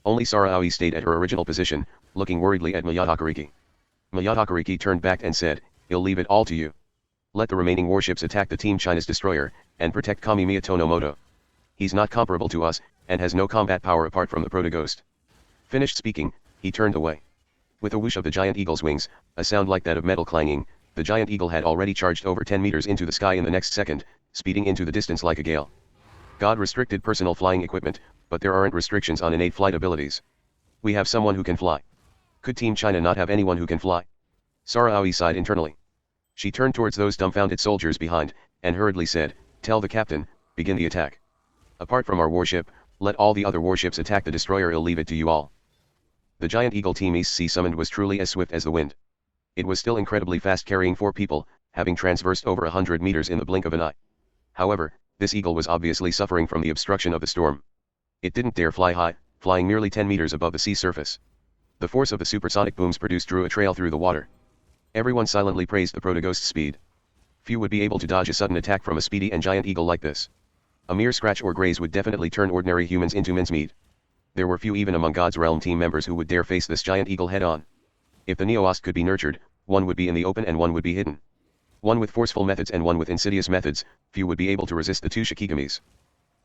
Only Saraoi stayed at her original position, looking worriedly at Miyatakariki. Miyatakariki turned back and said, he'll leave it all to you. Let the remaining warships attack the Team China's destroyer, and protect Kami Tonomoto. He's not comparable to us, and has no combat power apart from the Proto-Ghost. Finished speaking, he turned away. With a whoosh of the giant eagle's wings, a sound like that of metal clanging, the giant eagle had already charged over 10 meters into the sky in the next second, speeding into the distance like a gale. God restricted personal flying equipment, but there aren't restrictions on innate flight abilities. We have someone who can fly. Could Team China not have anyone who can fly? Saraoi sighed internally. She turned towards those dumbfounded soldiers behind, and hurriedly said, tell the captain, begin the attack. Apart from our warship, let all the other warships attack the destroyer. I'll leave it to you all. The giant eagle Team East Sea summoned was truly as swift as the wind. It was still incredibly fast, carrying 4 people, having transversed over 100 meters in the blink of an eye. However, this eagle was obviously suffering from the obstruction of the storm. It didn't dare fly high, flying merely 10 meters above the sea surface. The force of the supersonic booms produced drew a trail through the water. Everyone silently praised the Proto-Ghost's speed. Few would be able to dodge a sudden attack from a speedy and giant eagle like this. A mere scratch or graze would definitely turn ordinary humans into mincemeat. There were few even among God's Realm team members who would dare face this giant eagle head-on. If the Neoast could be nurtured, one would be in the open and one would be hidden. One with forceful methods and one with insidious methods, few would be able to resist the 2 Shikigamis.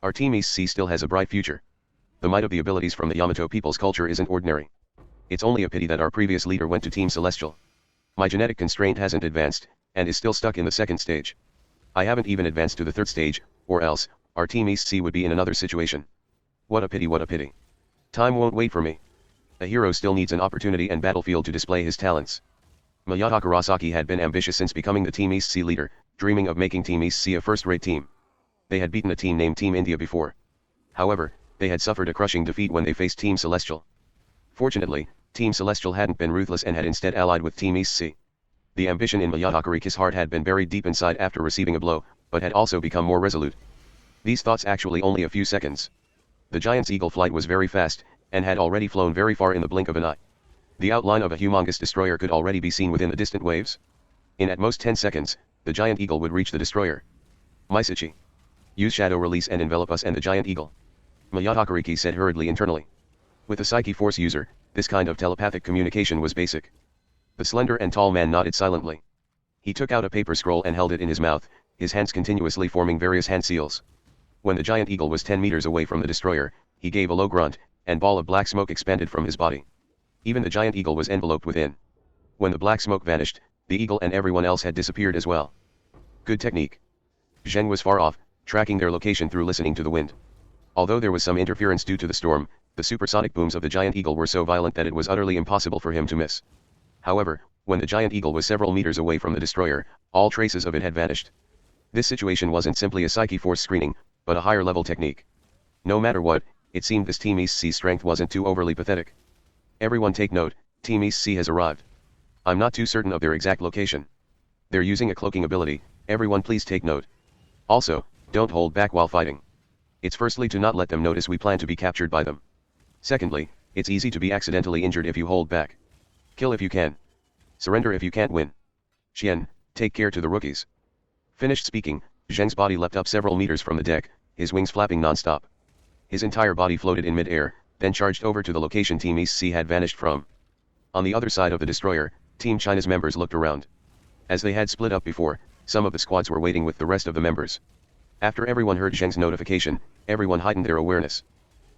Our team East C still has a bright future. The might of the abilities from the Yamato people's culture isn't ordinary. It's only a pity that our previous leader went to Team Celestial. My genetic constraint hasn't advanced, and is still stuck in the second stage. I haven't even advanced to the third stage, or else, our Team East C would be in another situation. What a pity, what a pity. Time won't wait for me. A hero still needs an opportunity and battlefield to display his talents. Mayata Kurosaki had been ambitious since becoming the Team East C leader, dreaming of making Team East C a first-rate team. They had beaten a team named Team India before. However, they had suffered a crushing defeat when they faced Team Celestial. Fortunately, Team Celestial hadn't been ruthless and had instead allied with Team East C. The ambition in Mayata Kuriki's heart had been buried deep inside after receiving a blow, but had also become more resolute. These thoughts actually only a few seconds. The giant's eagle flight was very fast, and had already flown very far in the blink of an eye. The outline of a humongous destroyer could already be seen within the distant waves. In at most 10 seconds, the giant eagle would reach the destroyer. Maisuchi. Use shadow release and envelop us and the giant eagle. Mayata Kuriki said hurriedly internally. With a Psyche Force user, this kind of telepathic communication was basic. The slender and tall man nodded silently. He took out a paper scroll and held it in his mouth, his hands continuously forming various hand seals. When the giant eagle was 10 meters away from the destroyer, he gave a low grunt, and ball of black smoke expanded from his body. Even the giant eagle was enveloped within. When the black smoke vanished, the eagle and everyone else had disappeared as well. Good technique. Zheng was far off, tracking their location through listening to the wind. Although there was some interference due to the storm, the supersonic booms of the giant eagle were so violent that it was utterly impossible for him to miss. However, when the giant eagle was several meters away from the destroyer, all traces of it had vanished. This situation wasn't simply a Psyche Force screening, but a higher level technique. No matter what, it seemed this Team East C strength wasn't too overly pathetic. Everyone take note, Team East C has arrived. I'm not too certain of their exact location. They're using a cloaking ability, everyone please take note. Also, don't hold back while fighting. It's firstly to not let them notice we plan to be captured by them. Secondly, it's easy to be accidentally injured if you hold back. Kill if you can. Surrender if you can't win. Xian, take care to the rookies. Finished speaking, Zheng's body leapt up several meters from the deck, his wings flapping non-stop. His entire body floated in mid-air, then charged over to the location Team East C had vanished from. On the other side of the destroyer, Team China's members looked around. As they had split up before, some of the squads were waiting with the rest of the members. After everyone heard Zheng's notification, everyone heightened their awareness.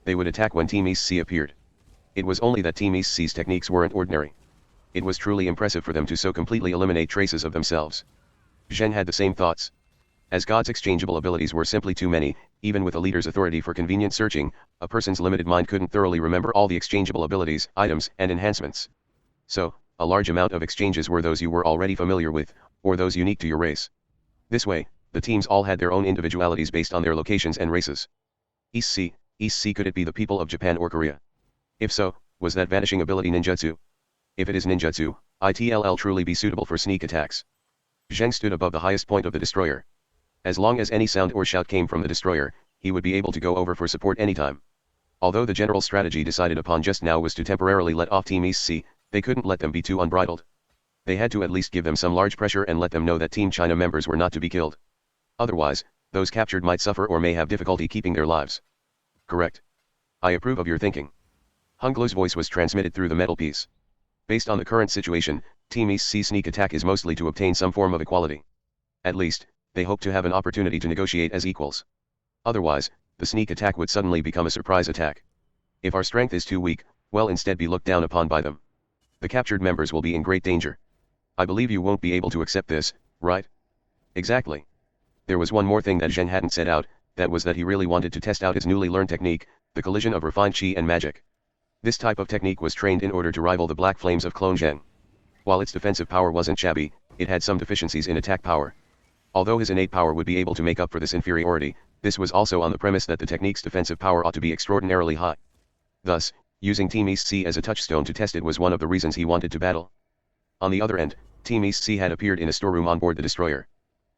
They would attack when Team East C appeared. It was only that Team East C's techniques weren't ordinary. It was truly impressive for them to so completely eliminate traces of themselves. Zheng had the same thoughts. As God's exchangeable abilities were simply too many, even with a leader's authority for convenient searching, a person's limited mind couldn't thoroughly remember all the exchangeable abilities, items, and enhancements. So, a large amount of exchanges were those you were already familiar with, or those unique to your race. This way, the teams all had their own individualities based on their locations and races. East C, could it be the people of Japan or Korea? If so, was that vanishing ability ninjutsu? If it is ninjutsu, it'll truly be suitable for sneak attacks. Zheng stood above the highest point of the destroyer. As long as any sound or shout came from the destroyer, he would be able to go over for support anytime. Although the general strategy decided upon just now was to temporarily let off Team East C, they couldn't let them be too unbridled. They had to at least give them some large pressure and let them know that Team China members were not to be killed. Otherwise, those captured might suffer or may have difficulty keeping their lives. Correct. I approve of your thinking. Hunglo's voice was transmitted through the metal piece. Based on the current situation, Team East C sneak attack is mostly to obtain some form of equality. At least, they hope to have an opportunity to negotiate as equals. Otherwise, the sneak attack would suddenly become a surprise attack. If our strength is too weak, we'll instead be looked down upon by them. The captured members will be in great danger. I believe you won't be able to accept this, right? Exactly. There was one more thing that Zheng hadn't said out, that was that he really wanted to test out his newly learned technique, the collision of refined chi and magic. This type of technique was trained in order to rival the black flames of Clone Zheng. While its defensive power wasn't shabby, it had some deficiencies in attack power. Although his innate power would be able to make up for this inferiority, this was also on the premise that the technique's defensive power ought to be extraordinarily high. Thus, using Team East C as a touchstone to test it was one of the reasons he wanted to battle. On the other end, Team East C had appeared in a storeroom on board the destroyer.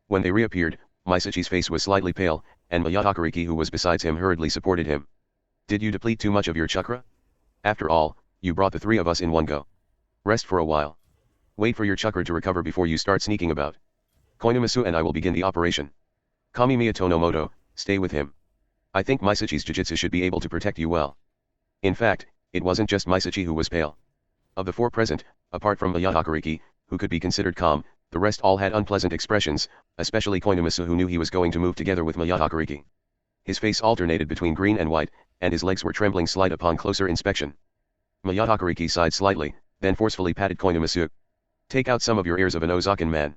When they reappeared, Maisuchi's face was slightly pale, and Mayata Kuriki who was besides him hurriedly supported him. Did you deplete too much of your chakra? After all, you brought the three of us in one go. Rest for a while. Wait for your chakra to recover before you start sneaking about. Koinamasu and I will begin the operation. Kami Miyato no Moto, stay with him. I think Maisuchi's jujitsu should be able to protect you well. In fact, it wasn't just Maisuchi who was pale. Of the four present, apart from Mayata Kuriki, who could be considered calm, the rest all had unpleasant expressions, especially Koinamasu who knew he was going to move together with Mayata Kuriki. His face alternated between green and white, and his legs were trembling slight upon closer inspection. Mayatakariki sighed slightly, then forcefully patted Koinomasu. Take out some of your ears of an Ozakan man.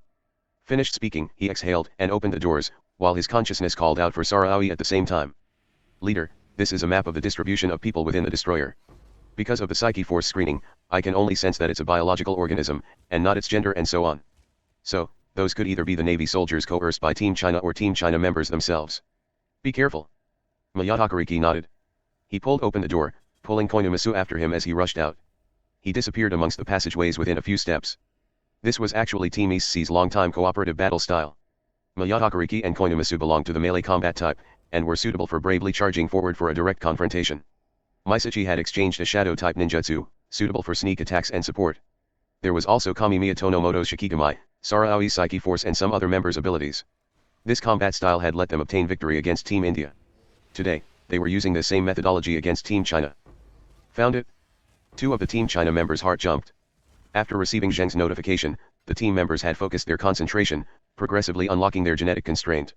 Finished speaking, he exhaled and opened the doors, while his consciousness called out for Saraoi at the same time. Leader, this is a map of the distribution of people within the destroyer. Because of the psyche force screening, I can only sense that it's a biological organism, and not its gender and so on. So, those could either be the Navy soldiers coerced by Team China or Team China members themselves. Be careful. Mayatakariki nodded. He pulled open the door, pulling Koinomasu after him as he rushed out. He disappeared amongst the passageways within a few steps. This was actually Team East C's long-time cooperative battle style. Mayatakariki and Koinomasu belonged to the melee combat type, and were suitable for bravely charging forward for a direct confrontation. Masachi had exchanged a shadow-type ninjutsu, suitable for sneak attacks and support. There was also Kamimiya Tonomoto's Shikigamai, Saraoi's Psyche Force and some other members' abilities. This combat style had let them obtain victory against Team India. Today, they were using the same methodology against Team China. Found it? Two of the Team China members' heart jumped. After receiving Zheng's notification, the team members had focused their concentration, progressively unlocking their genetic constraint.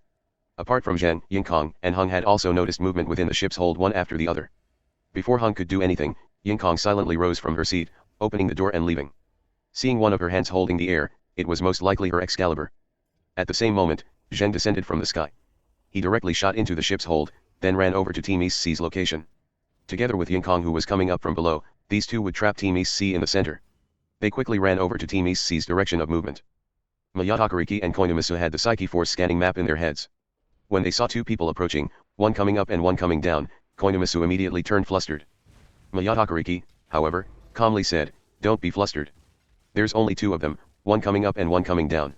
Apart from Zheng, Yingkong and Hung had also noticed movement within the ship's hold one after the other. Before Hung could do anything, Yingkong silently rose from her seat, opening the door and leaving. Seeing one of her hands holding the air, it was most likely her Excalibur. At the same moment, Zheng descended from the sky. He directly shot into the ship's hold, then ran over to Team East C's location. Together with Yingkong, who was coming up from below, these two would trap Team East C in the center. They quickly ran over to Team East C's direction of movement. Mayatakariki and Koinomasu had the Psyche Force scanning map in their heads. When they saw two people approaching, one coming up and one coming down, Koinomasu immediately turned flustered. Mayatakariki, however, calmly said, "Don't be flustered. There's only two of them, one coming up and one coming down.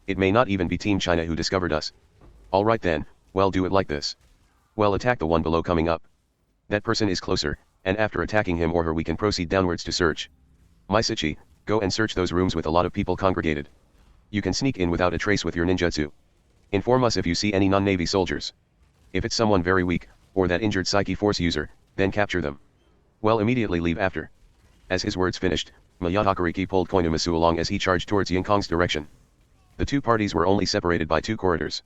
It may not even be Team China who discovered us. All right then, well, do it like this. Well, attack the one below coming up. That person is closer, and after attacking him or her we can proceed downwards to search. Masachi, go and search those rooms with a lot of people congregated. You can sneak in without a trace with your ninjutsu. Inform us if you see any non-Navy soldiers. If it's someone very weak, or that injured Psyche Force user, then capture them. Well, immediately leave after." As his words finished, Mayatakariki pulled Koinomasu along as he charged towards Yingkong's direction. The two parties were only separated by 2 corridors.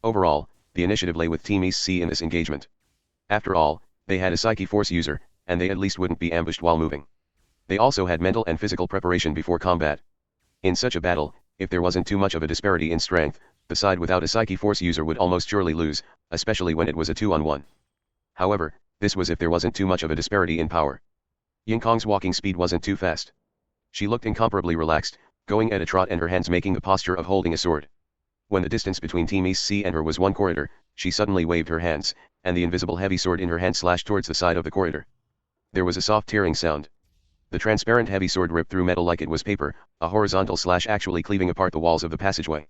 Overall, the initiative lay with Team East C in this engagement. After all, they had a Psyche Force user, and they at least wouldn't be ambushed while moving. They also had mental and physical preparation before combat. In such a battle, if there wasn't too much of a disparity in strength, the side without a Psyche Force user would almost surely lose, especially when it was a 2-on-1. However, this was if there wasn't too much of a disparity in power. Yingkong's walking speed wasn't too fast. She looked incomparably relaxed, going at a trot and her hands making the posture of holding a sword. When the distance between Team East C and her was 1 corridor, she suddenly waved her hands, and the invisible heavy sword in her hand slashed towards the side of the corridor. There was a soft tearing sound. The transparent heavy sword ripped through metal like it was paper, a horizontal slash actually cleaving apart the walls of the passageway.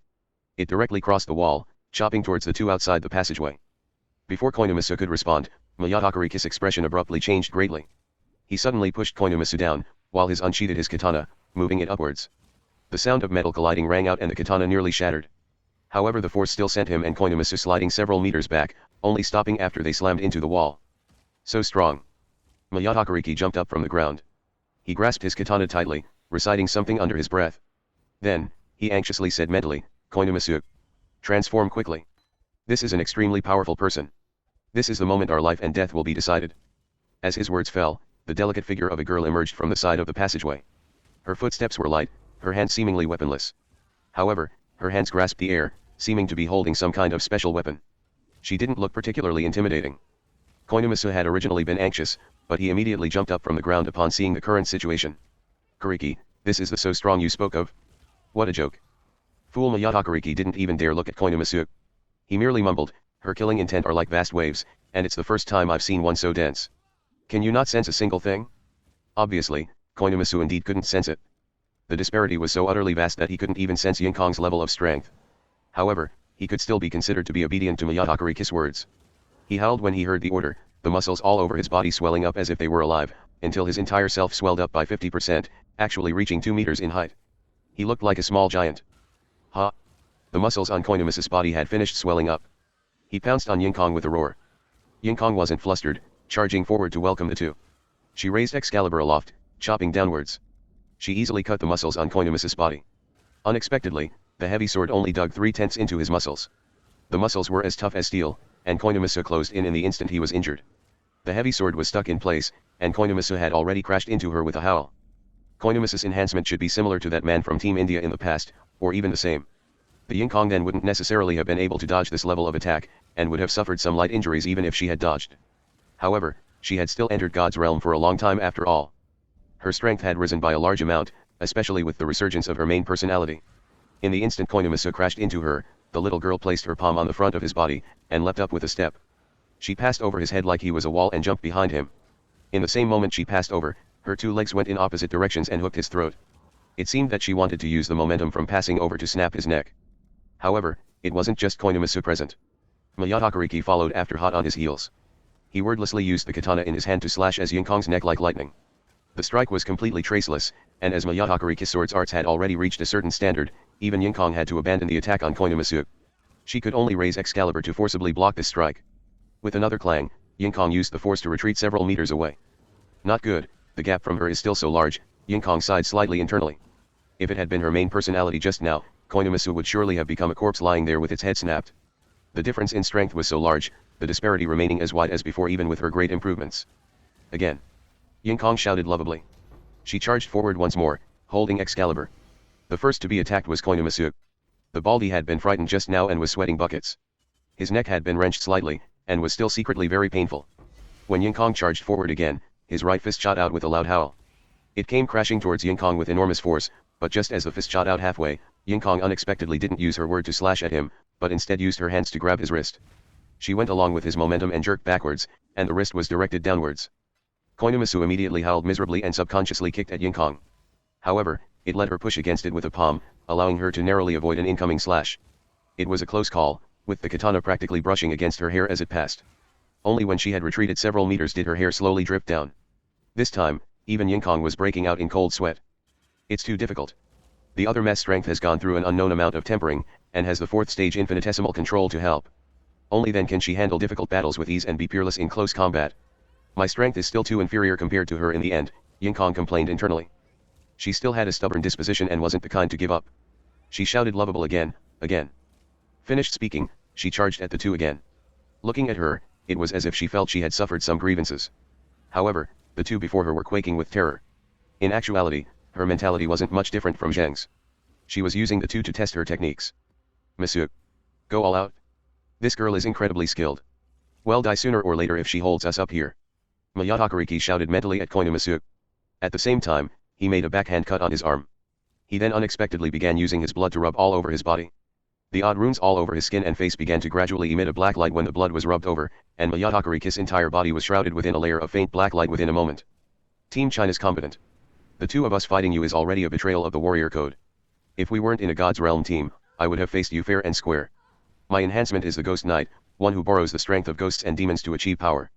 It directly crossed the wall, chopping towards the two outside the passageway. Before Koinomasu could respond, Mayatakarik's expression abruptly changed greatly. He suddenly pushed Koinomasu down, while his unsheathed his katana, moving it upwards. The sound of metal colliding rang out and the katana nearly shattered. However, the force still sent him and Koinomasu sliding several meters back, only stopping after they slammed into the wall. So strong. Mayatakariki jumped up from the ground. He grasped his katana tightly, reciting something under his breath. Then, he anxiously said mentally, "Koinomasu. Transform quickly. This is an extremely powerful person. This is the moment our life and death will be decided." As his words fell, the delicate figure of a girl emerged from the side of the passageway. Her footsteps were light, her hands seemingly weaponless. However, her hands grasped the air, seeming to be holding some kind of special weapon. She didn't look particularly intimidating. Koinomasu had originally been anxious, but he immediately jumped up from the ground upon seeing the current situation. "Kariki, this is the so strong you spoke of? What a joke." Fool Mayatakariki didn't even dare look at Koinomasu. He merely mumbled, "Her killing intent are like vast waves, and it's the first time I've seen one so dense. Can you not sense a single thing?" Obviously, Koinomasu indeed couldn't sense it. The disparity was so utterly vast that he couldn't even sense Yingkong's level of strength. However, he could still be considered to be obedient to Mayatakarik's words. He howled when he heard the order, the muscles all over his body swelling up as if they were alive, until his entire self swelled up by 50%, actually reaching 2 meters in height. He looked like a small giant. Ha! The muscles on Koinomasu's body had finished swelling up. He pounced on Yingkong with a roar. Yingkong wasn't flustered, charging forward to welcome the two. She raised Excalibur aloft, chopping downwards. She easily cut the muscles on Koinomasu's body. Unexpectedly, the heavy sword only dug 3/10 into his muscles. The muscles were as tough as steel, and Koinosuke closed in the instant he was injured. The heavy sword was stuck in place, and Koinosuke had already crashed into her with a howl. Koinosuke's enhancement should be similar to that man from Team India in the past, or even the same. The Ying Kong then wouldn't necessarily have been able to dodge this level of attack, and would have suffered some light injuries even if she had dodged. However, she had still entered God's realm for a long time after all. Her strength had risen by a large amount, especially with the resurgence of her main personality. In the instant Koinosuke crashed into her, the little girl placed her palm on the front of his body, and leapt up with a step. She passed over his head like he was a wall and jumped behind him. In the same moment she passed over, her two legs went in opposite directions and hooked his throat. It seemed that she wanted to use the momentum from passing over to snap his neck. However, it wasn't just Koinosuke present. Mayatakariki followed after hot on his heels. He wordlessly used the katana in his hand to slash as Ying Kong's neck like lightning. The strike was completely traceless, and as Mayatakarik's sword's arts had already reached a certain standard, even Ying Kong had to abandon the attack on Koinosuke. She could only raise Excalibur to forcibly block this strike. With another clang, Ying Kong used the force to retreat several meters away. Not good, the gap from her is still so large, Ying Kong sighed slightly internally. If it had been her main personality just now, Koinosuke would surely have become a corpse lying there with its head snapped. The difference in strength was so large, the disparity remaining as wide as before even with her great improvements. Again. Ying Kong shouted lovably. She charged forward once more, holding Excalibur. The first to be attacked was Koinosuke. The Baldy had been frightened just now and was sweating buckets. His neck had been wrenched slightly, and was still secretly very painful. When Ying Kong charged forward again, his right fist shot out with a loud howl. It came crashing towards Ying Kong with enormous force, but just as the fist shot out halfway, Ying Kong unexpectedly didn't use her word to slash at him, but instead used her hands to grab his wrist. She went along with his momentum and jerked backwards, and the wrist was directed downwards. Koinosuke immediately howled miserably and subconsciously kicked at Ying Kong. However, it let her push against it with a palm, allowing her to narrowly avoid an incoming slash. It was a close call, with the katana practically brushing against her hair as it passed. Only when she had retreated several meters did her hair slowly drift down. This time, even Ying Kong was breaking out in cold sweat. It's too difficult. The other mess strength has gone through an unknown amount of tempering, and has the fourth stage infinitesimal control to help. Only then can she handle difficult battles with ease and be peerless in close combat. My strength is still too inferior compared to her in the end, Ying Kong complained internally. She still had a stubborn disposition and wasn't the kind to give up. She shouted lovable again. Finished speaking, she charged at the two again. Looking at her, it was as if she felt she had suffered some grievances. However, the two before her were quaking with terror. In actuality, her mentality wasn't much different from Zheng's. She was using the two to test her techniques. Masuke. Go all out. This girl is incredibly skilled. We'll die sooner or later if she holds us up here. Mayatakariki shouted mentally at Koinosuke. At the same time, he made a backhand cut on his arm. He then unexpectedly began using his blood to rub all over his body. The odd runes all over his skin and face began to gradually emit a black light when the blood was rubbed over, and Mayatakarik's entire body was shrouded within a layer of faint black light within a moment. Team China's competent. The two of us fighting you is already a betrayal of the warrior code. If we weren't in a God's Realm team, I would have faced you fair and square. My enhancement is the Ghost Knight, one who borrows the strength of ghosts and demons to achieve power.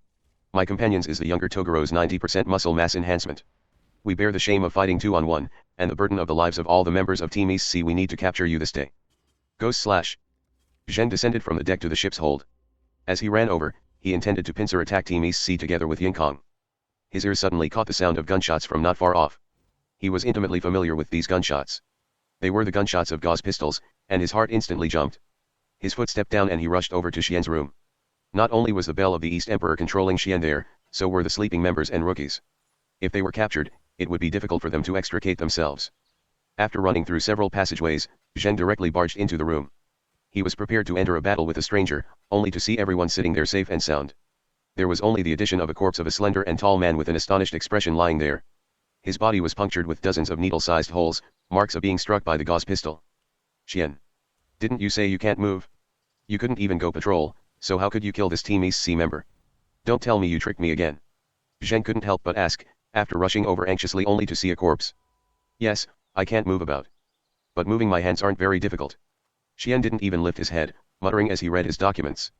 My companions is the younger Togoro's 90% muscle mass enhancement. We bear the shame of fighting 2-on-1, and the burden of the lives of all the members of Team East Sea. We need to capture you this day. Ghost slash. Zheng descended from the deck to the ship's hold. As he ran over, he intended to pincer attack Team East Sea together with Ying Kong. His ears suddenly caught the sound of gunshots from not far off. He was intimately familiar with these gunshots. They were the gunshots of Gauze pistols, and his heart instantly jumped. His foot stepped down and he rushed over to Xian's room. Not only was the Bell of the East Emperor controlling Xian there, so were the sleeping members and rookies. If they were captured, it would be difficult for them to extricate themselves. After running through several passageways, Zheng directly barged into the room. He was prepared to enter a battle with a stranger, only to see everyone sitting there safe and sound. There was only the addition of a corpse of a slender and tall man with an astonished expression lying there. His body was punctured with dozens of needle-sized holes, marks of being struck by the Gauze pistol. Xian. Didn't you say you can't move? You couldn't even go patrol, so how could you kill this Team East Sea member? Don't tell me you tricked me again. Zheng couldn't help but ask, after rushing over anxiously only to see a corpse. Yes, I can't move about. But moving my hands aren't very difficult. Xian didn't even lift his head, muttering as he read his documents.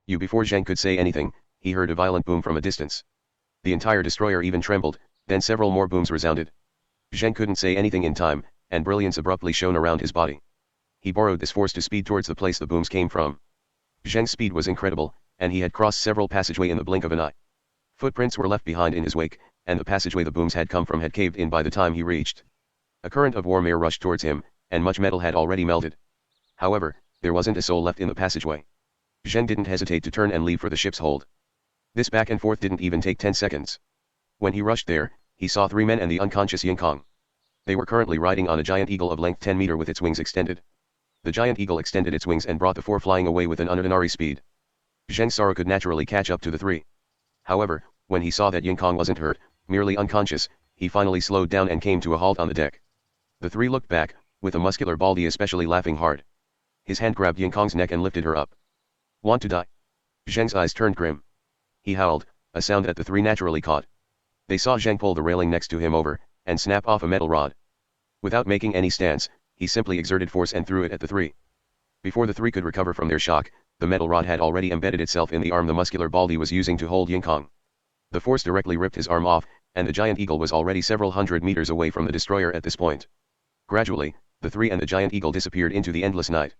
Before Zheng could say anything, he heard a violent boom from a distance. The entire destroyer even trembled, then several more booms resounded. Zheng couldn't say anything in time, and brilliance abruptly shone around his body. He borrowed this force to speed towards the place the booms came from. Zheng's speed was incredible, and he had crossed several passageways in the blink of an eye. Footprints were left behind in his wake, and the passageway the booms had come from had caved in by the time he reached. A current of warm air rushed towards him, and much metal had already melted. However, there wasn't a soul left in the passageway. Zheng didn't hesitate to turn and leave for the ship's hold. This back and forth didn't even take 10 seconds. When he rushed there, he saw 3 men and the unconscious Yingkong. They were currently riding on a giant eagle of length 10 meter with its wings extended. The giant eagle extended its wings and brought the 4 flying away with an unordinary speed. Zheng Sara could naturally catch up to the 3. However, when he saw that Yingkong wasn't hurt, merely unconscious, he finally slowed down and came to a halt on the deck. The 3 looked back, with a muscular Baldy especially laughing hard. His hand grabbed Yingkong's neck and lifted her up. Want to die? Zheng's eyes turned grim. He howled, a sound that the 3 naturally caught. They saw Zheng pull the railing next to him over, and snap off a metal rod. Without making any stance, he simply exerted force and threw it at the 3. Before the 3 could recover from their shock, the metal rod had already embedded itself in the arm the muscular Baldy was using to hold Yingkong. The force directly ripped his arm off, and the giant eagle was already several hundred meters away from the destroyer at this point. Gradually, the 3 and the giant eagle disappeared into the endless night.